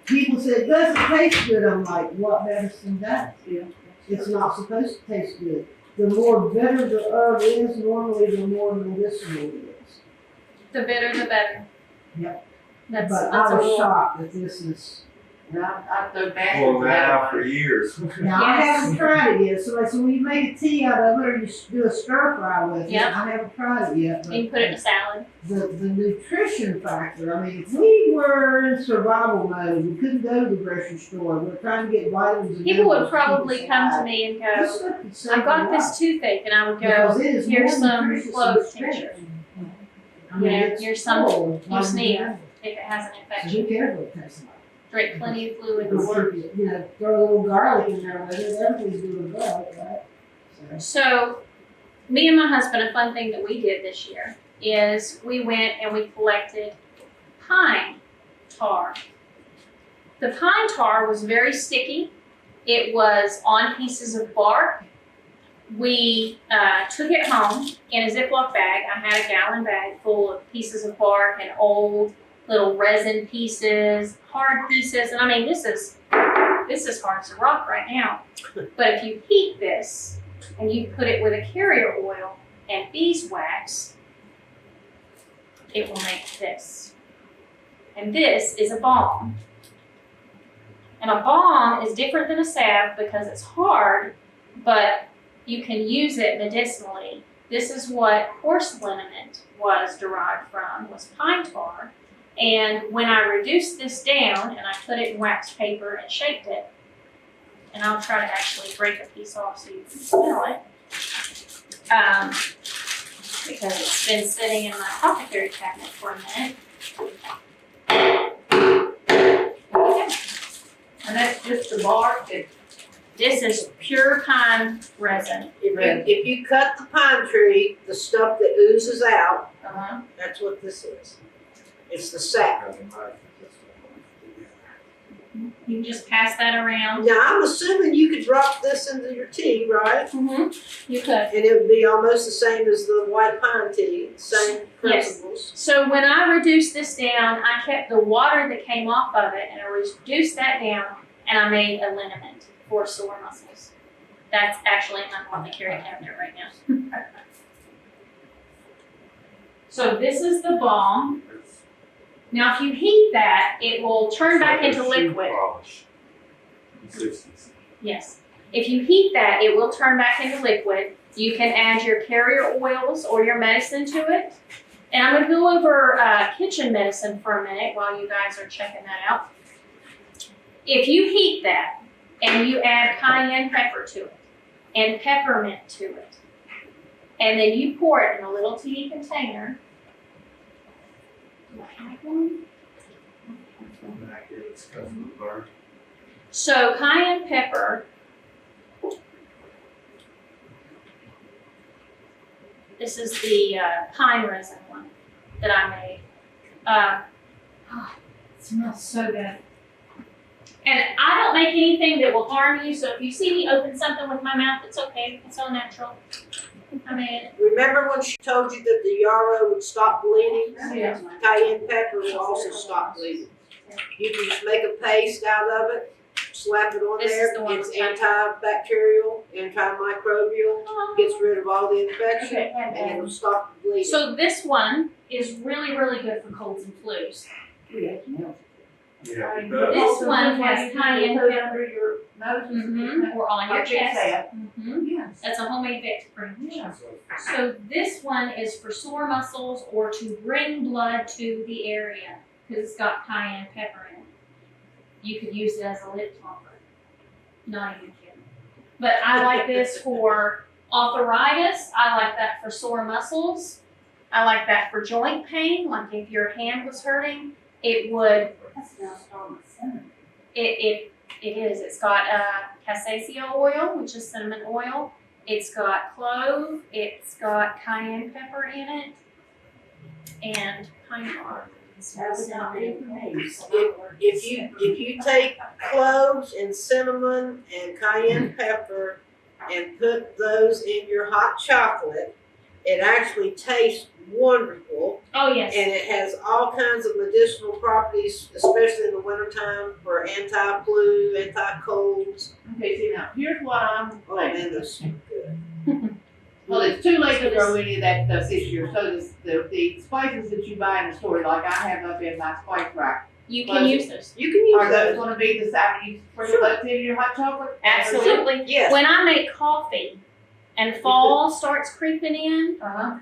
people say it doesn't taste good. I'm like, what medicine does? It's not supposed to taste good. The more bitter the herb is, normally the more medicinal it is. The bitter, the better. Yep. That's But a I was rule. shocked that this is. And I throw baskets Well, now out. for years. Now, I Yes. haven't tried it yet. So when you make a tea out of it or you do a stir fry with it, Yep. I haven't tried it yet. You can But put it in a salad. the nutrition factor, I mean, if we were in survival mode, we couldn't go to the grocery store, we're trying to get vitamins and People would minerals probably keep us come to alive. me and This go, stuff could save I've got your this life. toothache, and I would Because go, it is here's more some nutritious clove than it's tincture. finished. I mean, Yeah, it's here's some full of you sneeze. vitamins. if it has an So infection. be careful what it tastes like. Drink plenty of fluid. You know, throw a little garlic in there with it, everything's doing garlic, right? So, So, me and my husband, a fun thing that we did this year is we went and we collected pine tar. The pine tar was very sticky. It was on pieces of bark. We took it home in a Ziploc bag. I had a gallon bag full of pieces of bark and old little resin pieces, hard pieces. And I mean, this is hard as a rock right now. But if you heat this and you put it with a carrier oil and beeswax, it will make this. And this is a balm. And a balm is different than a salve because it's hard, but you can use it medicinally. This is what horse liniment was derived from, was pine tar. And when I reduced this down and I put it in wax paper and shaped it, and I'll try to actually break a piece off so you can smell it, because it's been sitting in my apothecary cabinet for a minute. And that's just the bark, This is pure pine resin. If you cut the pine tree, the stuff that oozes out, that's what this is. It's the sap. You can just pass that around. Now, I'm assuming you could drop this into your tea, right? You could. And it would be almost the same as the white pine tea, same principles. So when I reduced this down, I kept the water that came off of it and I reduced that down and I made a liniment for sore muscles. That's actually in my apothecary cabinet right now. So this is the balm. Now if you heat that, it will turn back into liquid. Yes. If you heat that, it will turn back into liquid. You can add your carrier oils or your medicine to it. And I'm going to go over kitchen medicine for a minute while you guys are checking that out. If you heat that and you add cayenne pepper to it and peppermint to it, and then you pour it in a little teeny container. Do I have one? So cayenne pepper, this is the pine resin one that I made. It smells so good. And I don't make anything that will harm you, so if you see me open something with my mouth, it's okay, it's all natural. I mean, Remember when she told you that the yarrow would stop bleeding? Yeah. Cayenne pepper will also stop bleeding. You can just make a paste out of it, slap it on This is there. the one It's with antibacterial, antimicrobial, gets rid of all the infection, and it'll stop the bleeding. so this one is really, really good for colds and flus. Yeah, it does. This one has cayenne Put pepper. under your nose and Mm-hmm. Or on your Like you chest. said. Mm-hmm. Yes. That's a homemade Vicks cream. Yeah. So this one is for sore muscles or to bring blood to the area because it's got cayenne pepper in it. You could use it as a lip topper. Not even kidding. But I like this for arthritis. I like that for sore muscles. I like that for joint pain. Like if your hand was hurting, it would. That's now strong cinnamon. It is. It's got cassia oil, which is cinnamon oil. It's got clove. It's got cayenne pepper in it, and pine tar. That's not good for me. If you take cloves and cinnamon and cayenne pepper and put those in your hot chocolate, it actually tastes wonderful. Oh yes. And it has all kinds of medicinal properties, especially in the wintertime for anti-flu, anti-colds. Okay, see now, here's what I'm Oh man, thinking. those are good. Well, it's too late to grow any of that stuff this year, so the spices that you buy in the store, like I have up in my spice rack, You can use those. You can use are those those. gonna be the same, you bring Sure. those in your hot chocolate? Absolutely. Yes. When I make coffee and fall starts creeping in, Uh-huh.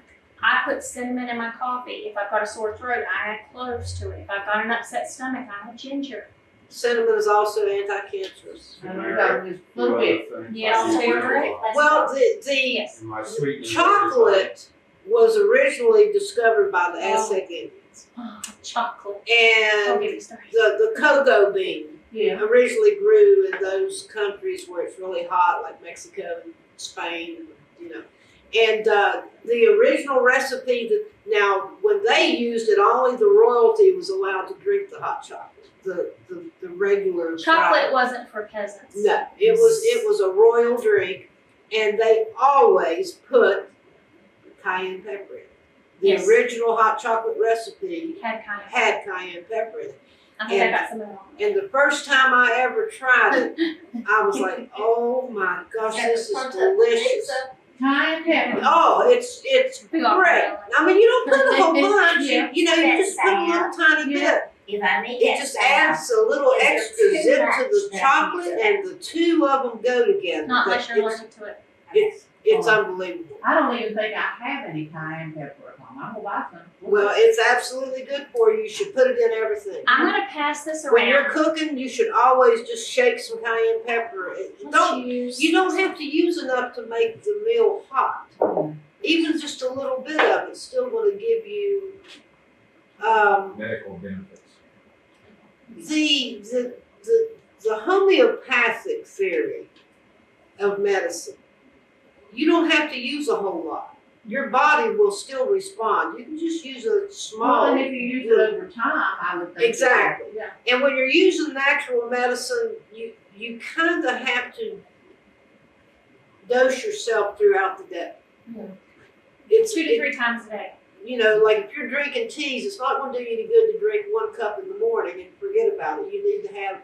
I put cinnamon in my coffee. If I've got a sore throat, I add cloves to it. If I've got an upset stomach, I add ginger. Cinnamon is also anti-cancerous. And we've got just a little bit. Yes, turmeric. Well, the Yes. And my sweetness. chocolate was originally discovered by the Aztec Indians. Oh, chocolate. Don't And get me started. the cocoa bean Yeah. originally grew in those countries where it's really hot, like Mexico and Spain, you know. And the original recipe that now when they used it, only the royalty was allowed to drink the hot chocolate. The regular Chocolate wasn't for peasants. No, it was a royal drink, and they always put cayenne pepper in it. The Yes. original hot chocolate recipe Had kind of. had cayenne pepper in it. I think I and- got some of them. And the first time I ever tried it, I was like, oh my gosh, this is delicious. Cayenne pepper. Oh, it's We got great. vanilla. I mean, you don't put a whole bunch. Yeah. You know, you just put a little tiny Yeah. bit. If I make It that just sound, adds a little Is it extra too zip much to the that chocolate, you- and the two of them go together. Not unless you're It's- allergic to it. It's unbelievable. I don't even think I have any cayenne pepper at home. I'm gonna buy some. Well, it's absolutely good for you. You should put it in everything. I'm gonna pass this When you're around. cooking, you should always just shake some cayenne pepper. You don't have to use enough to make the meal hot. Even just a little bit of it's still going to give you Medical benefits. the homeopathic theory of medicine. You don't have to use a whole lot. Your body will still respond. You can just use a Well, small. and if you use it over time, I would think. Exactly. Yeah. And when you're using natural medicine, you kind of have to dose yourself throughout the day. Yeah. It's 2 to 3 times a day. you know, like if you're drinking teas, it's not going to do you any good to drink 1 cup in the morning and forget about it. You need to have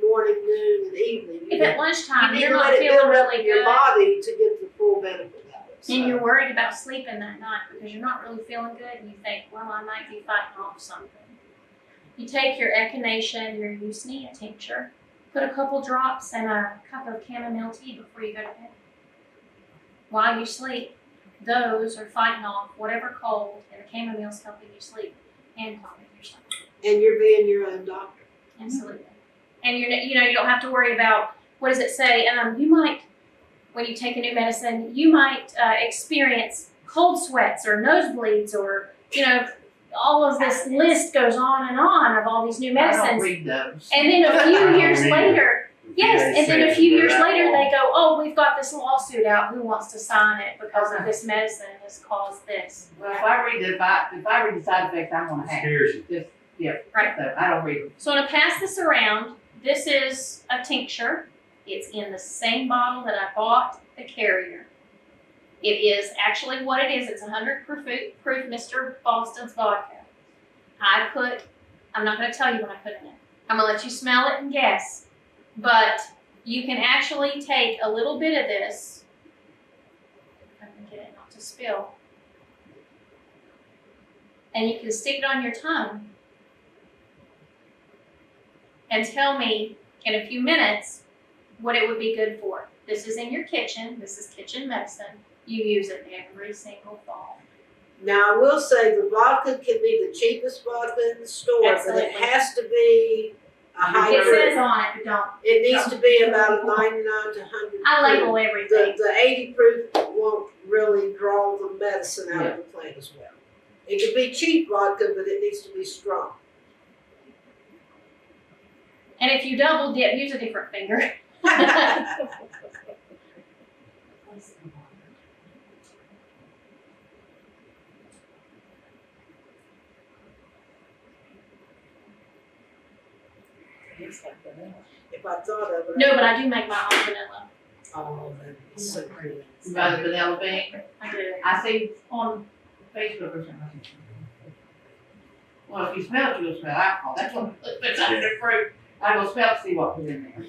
morning, noon, and evening. If at lunchtime you need you're to not let it feeling build up really in your good body to get the full benefit of it. and you're worried about sleeping that night because you're not really feeling good and you think, well, I might be fighting off something. You take your echinacea, your usnea tincture, put a couple drops in a cup of chamomile tea before you go to bed. While you sleep, those are fighting off whatever cold, and the chamomile's helping you sleep and calming yourself. And you're being your own doctor. Absolutely. And you don't have to worry about, what does it say? You might, when you take a new medicine, you might experience cold sweats or nosebleeds or, all of this list goes on of all these new I don't medicines. read those. And then a few I don't years either. later, yes, and then a few years later they go. go, oh, we've got this lawsuit out, who wants to sign it because of this medicine has caused this. Well, if I read the side effects, I'm gonna have. Scares you. Just, yeah. Right. So I don't read them. So I'm gonna pass this around. This is a tincture. It's in the same bottle that I bought the carrier. It is actually what it is. It's 100 proof Mr. Boston's vodka. I'm not going to tell you what I put in it. I'm going to let you smell it and guess. But you can actually take a little bit of this. I'm going to get it not to spill. And you can stick it on your tongue. And tell me in a few minutes what it would be good for. This is in your kitchen. This is kitchen medicine. You use it every single fall. Now, I will say the vodka can be the cheapest vodka in the store, but Absolutely. it has to be a high It says proof. on it, but don't. It needs to be about a 99 to 100 I proof. label everything. The 80 proof won't really draw the medicine out of the plant as well. It could be cheap vodka, but it needs to be strong. And if you double dip, use a different finger. If I thought of it. No, but I do make my own vanilla. Oh, that's so pretty. You buy the vanilla bean? I do. I see on Facebook or something. Well, if you smell it, you'll smell alcohol. That's what it's under the fruit. I will smell to see what was in there.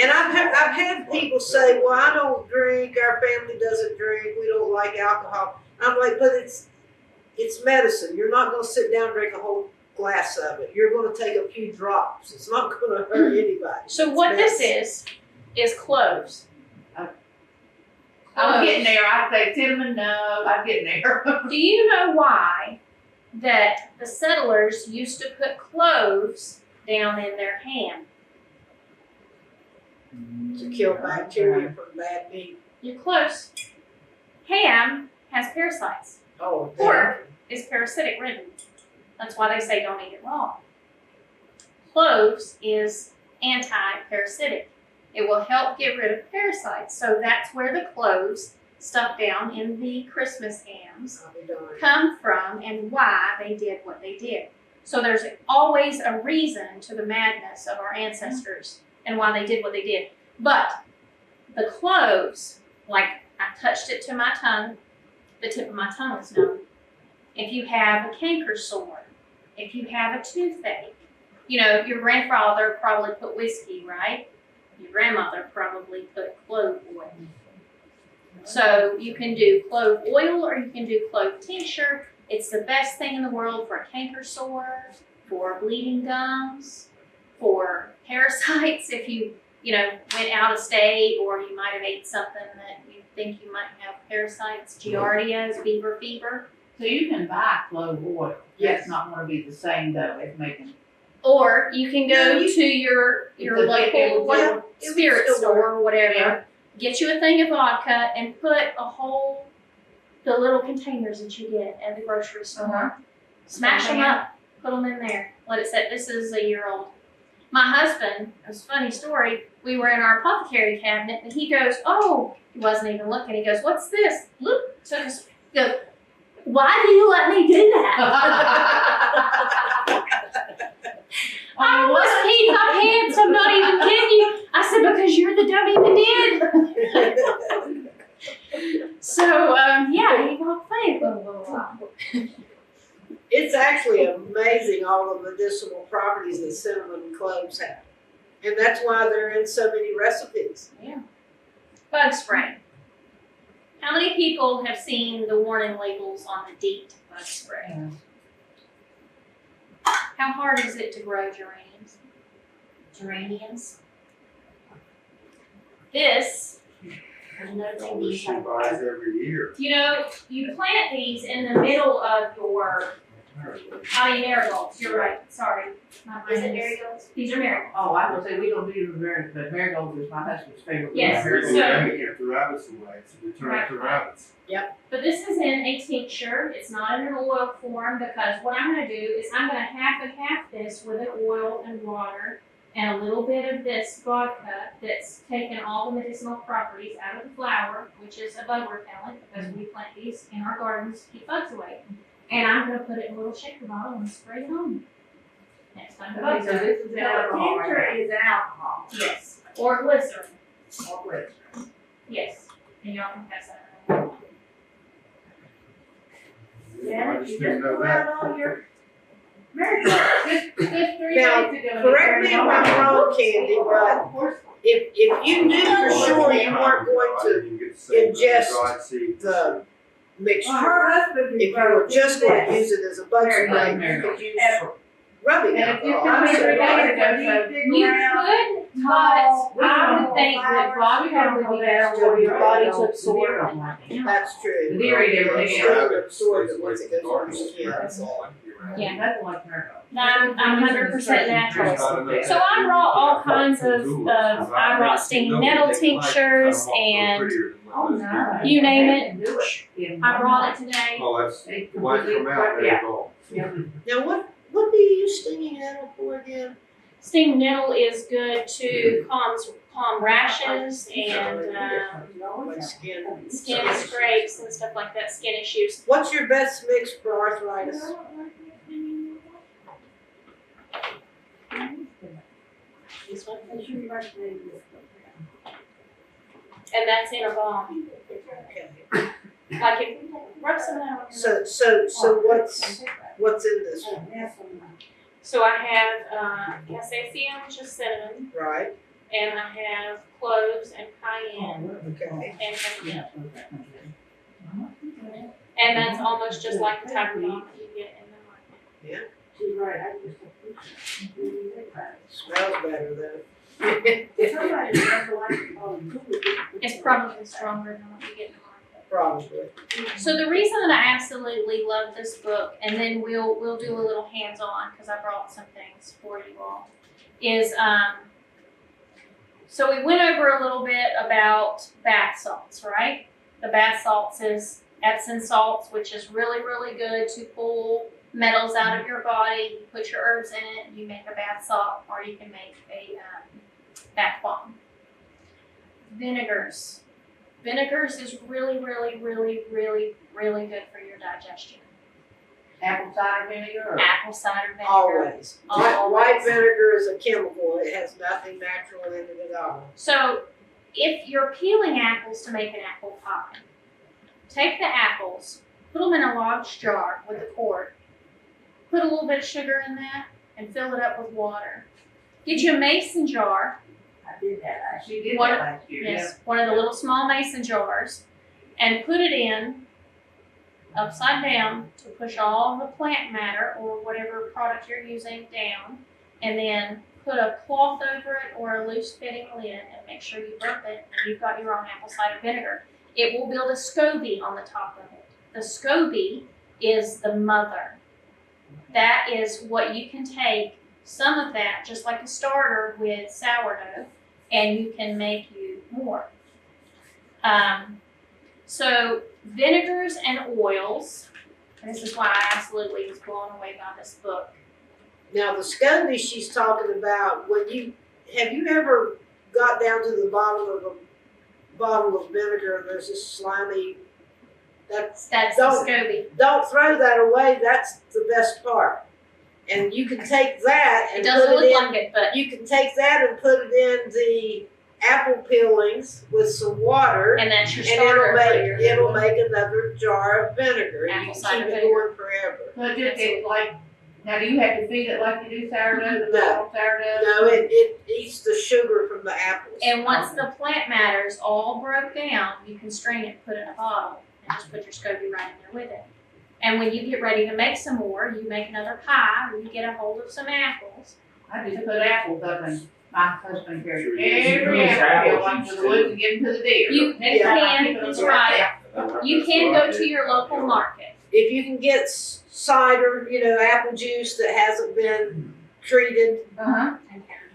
And I've had people say, well, I don't drink, our family doesn't drink, we don't like alcohol. I'm like, but it's medicine. You're not gonna sit down and drink a whole glass of it. You're gonna take a few drops. It's not gonna hurt anybody. So It's what this medicine. is cloves. I'm getting there. I say cinnamon, no, I'm getting there. Do you know why that the settlers used to put cloves down in their ham? To kill bacteria from bad meat. You're close. Ham has parasites. Oh, Pork is parasitic ridden. That's why they say don't eat it raw. Cloves is anti-parasitic. It will help get rid of parasites. So that's where the cloves stuck down in the Christmas hams I'll be darned. come from and why they did what they did. So there's always a reason to the madness of our ancestors and why they did what they did. But the cloves, like I touched it to my tongue, the tip of my tongue is numb. If you have a canker sore, if you have a toothache, you know, your grandfather probably put whiskey, right? Your grandmother probably put clove oil. So you can do clove oil or you can do clove tincture. It's the best thing in the world for a canker sore, for bleeding gums, for parasites. If you went out of state or you might have ate something that you think you might have parasites, giardias, beaver fever. So you can buy clove oil. Yes. That's not gonna be the same though as making. Or you can go to your It's a local big- spirit store or whatever. Yeah. Get you a thing of vodka and put the little containers that you get at the grocery store. Uh-huh. Smash them up, put them in there. Let it set. This is a year old. My husband, it was a funny story. We were in our apothecary cabinet and he goes, oh, he wasn't even looking. He goes, what's this? Look, took us, he goes, why do you let me do that? I almost peed my pants. I'm not even kidding you. I said, because you're the dummy that did. So, yeah, he walked away for a little while. It's actually amazing all the medicinal properties that cinnamon and cloves have. And that's why they're in so many recipes. Yeah. Bug spray. How many people have seen the warning labels on the DEET bug spray? Yeah. How hard is it to grow geraniums? Geraniums. This, There's another thing All this these she buys every year. you plant these in the middle of your, marigolds, you're right, sorry. My Is it brain marigolds? These are marigolds. Oh, I would say we don't do marigolds, but marigolds is my husband's favorite. Yes, Every so- year they kept the rabbits away, so they turn Right. to rabbits. But this is in a tincture, it's not in an oil form, because what I'm gonna do is I'm gonna half and half this with an oil and water and a little bit of this vodka that's taken all the medicinal properties out of the flower, which is a bug repellent, because we plant these in our gardens to keep bugs away. And I'm gonna put it in a little shaker bottle and spray it on. Next time the Okay, bugs so are. this is alcohol. Tincture is alcohol. Yes, or glycerin, Or glycerin. yes. And y'all can pass that around. I just didn't know that. all your Just 3 days Now, ago. correct me if I'm wrong, Kandi, but if you knew for sure you weren't going to ingest the mixture, her husband. if you were just going to use it as a bug spray, you could use rubbing And if you alcohol. come here I'm every sorry. day, so You could, but I would think that vodka would be better for your body to absorb. That's true. The dairy didn't It's take still gonna absorb it once it goes through your skin. Yeah. Nothing like her. I'm 100% natural. So I brought all kinds of I brought steamed nettle tinctures and Oh, no. you name it. Do it. I brought it today. Oh, that's, They why completely- come out, there yeah. you go. Now, what do you use stinging nettle for again? Steamed nettle is good to calm rashes and Like skin. skin scrapes and stuff like that, skin issues. What's your best mix for arthritis? This one. And that's in a balm. Okay. Like if you rub some of that on your So what's in this one? So I have cassia, which is cinnamon, Right, and I have cloves and cayenne okay. and honey. And that's almost just like the type of balm that you get in the market. She's right, Smells better though. It's probably stronger than what you get in the market. Probably. So the reason that I absolutely love this book, and then we'll do a little hands-on because I brought some things for you all, is so we went over a little bit about bath salts, right? The bath salts is Epsom salts, which is really, really good to pull metals out of your body. You put your herbs in it, you make a bath salt, or you can make a bath bomb. Vinegars. Vinegars is really, really, really, really, really good for your digestion. Apple cider vinegar or? Apple cider vinegar. Always. White Always. vinegar is a chemical. It has nothing natural in it at all. So if you're peeling apples to make an apple pie, take the apples, put them in a large jar with a cork, put a little bit of sugar in that, and fill it up with water. Get you a mason jar. I did that, she did What- that last year, yeah. Yes, one of the little small mason jars, and put it in upside down to push all the plant matter or whatever product you're using down, and then put a cloth over it or a loose fitting lid and make sure you burp it, and you've got your own apple cider vinegar. It will build a SCOBY on the top of it. The SCOBY is the mother. That is what you can take some of that, just like a starter with sourdough, and you can make you more. So vinegars and oils, and this is why I absolutely was blown away by this book. Now the SCOBY she's talking about, have you ever got down to the bottom of a bottle of vinegar and there's this slimy, That's the Don't- SCOBY. don't throw that away, that's the best part. And you can take that It and doesn't put look it in, like it, but you can take that and put it in the apple peelings with some water. and that's your And starter for your it'll make another jar of vinegar, and Apple you can cider keep it vinegar. going forever. So it just, it's like, now do you have to feed it like you do sourdough, the No. normal sourdough? No, it eats the sugar from the apples. And once the plant matter's all broke down, you can strain it, put it in a bottle, and just put your SCOBY right in there with it. And when you get ready to make some more, you make another pie, or you get a hold of some apples. I just put apples up and my husband carries Sure, every you apple, use like to the woods and give them to the deer. You Next time I can, keep it that's on right. myself. You can go to your local market. If you can get cider, apple juice that hasn't been treated, Uh-huh.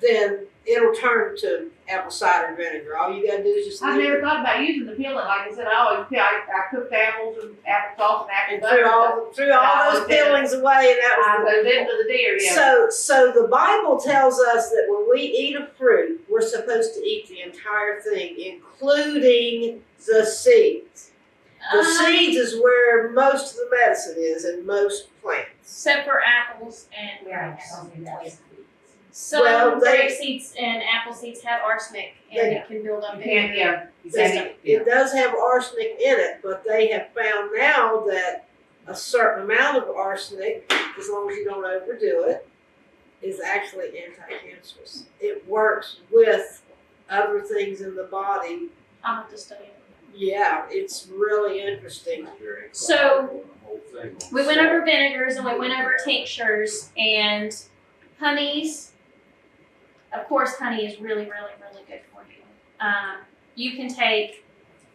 then it'll turn to apple cider vinegar. All you gotta do is just I've leave never it. thought about using the peeling, like I said, I always peel, I cooked apples and apple sauce and apple And butter. threw all those peelings away, and that I was put the them to the deer, yeah. So the Bible tells us that when we eat a fruit, we're supposed to eat the entire thing, including the seeds. The seeds is where most of the medicine is in most plants. Except for apples and grapes. Some they- grape seeds and apple seeds have arsenic, and it can build up You in can't, yeah, you They- can't, yeah. It does have arsenic in it, but they have found now that a certain amount of arsenic, as long as you don't overdo it, is actually anti-cancerous. It works with other things in the body. I'll have to study it. Yeah, it's really interesting. So, we went over vinegars and we went over tinctures and honeys. Of course, honey is really, really, really good for you. You can take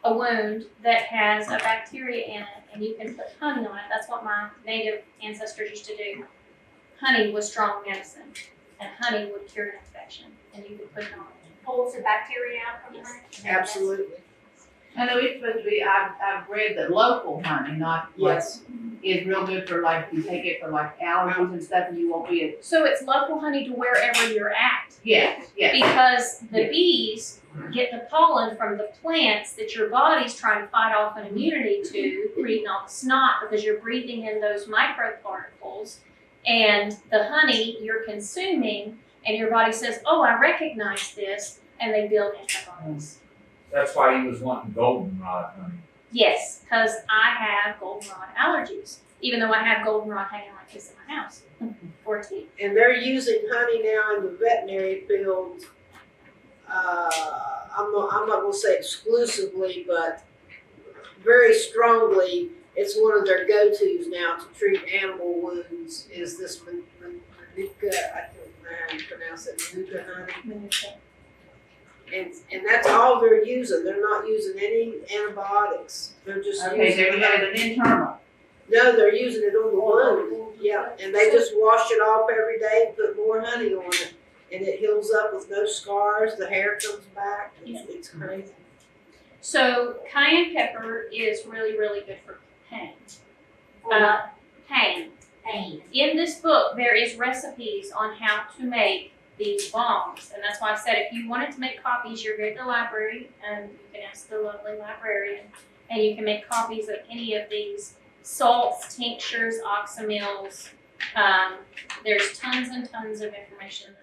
a wound that has a bacteria in it and you can put honey on it. That's what my native ancestors used to do. Honey was strong medicine, and honey would cure an infection, and you could put it on. Pulls the bacteria out from the honey. Absolutely. I know it's supposed to be, I've read that local honey, not like, Yes. is real good for like, you take it for like allergies and stuff and you won't be, So it's local honey to wherever you're at. yes, yes. Because the bees get the pollen from the plants that your body's trying to fight off an immunity to, creating all the snot because you're breathing in those microparticles. And the honey you're consuming, and your body says, oh, I recognize this, and they build antibodies. That's why he was wanting goldenrod honey. Yes, because I have goldenrod allergies, even though I have goldenrod hanging like this in my house for tea. And they're using honey now in the veterinary field. I'm not gonna say exclusively, but very strongly. It's one of their go-tos now to treat animal wounds. Is this Manuka? I can't remember how you pronounce it. Manuka honey. And that's all they're using. They're not using any antibiotics. They're just Okay, using there you have an internal. No, they're using it on the wound. Yeah, and they just wash it off every day and put more honey on it. And it heals up with no scars. The hair comes back. It's crazy. So cayenne pepper is really, really good for pain. Pain. Pain. In this book, there is recipes on how to make these bombs, and that's why I said if you wanted to make copies, you're good at the library, and you can ask the lovely librarian, and you can make copies of any of these salts, tinctures, oxymils. There's tons and tons of information.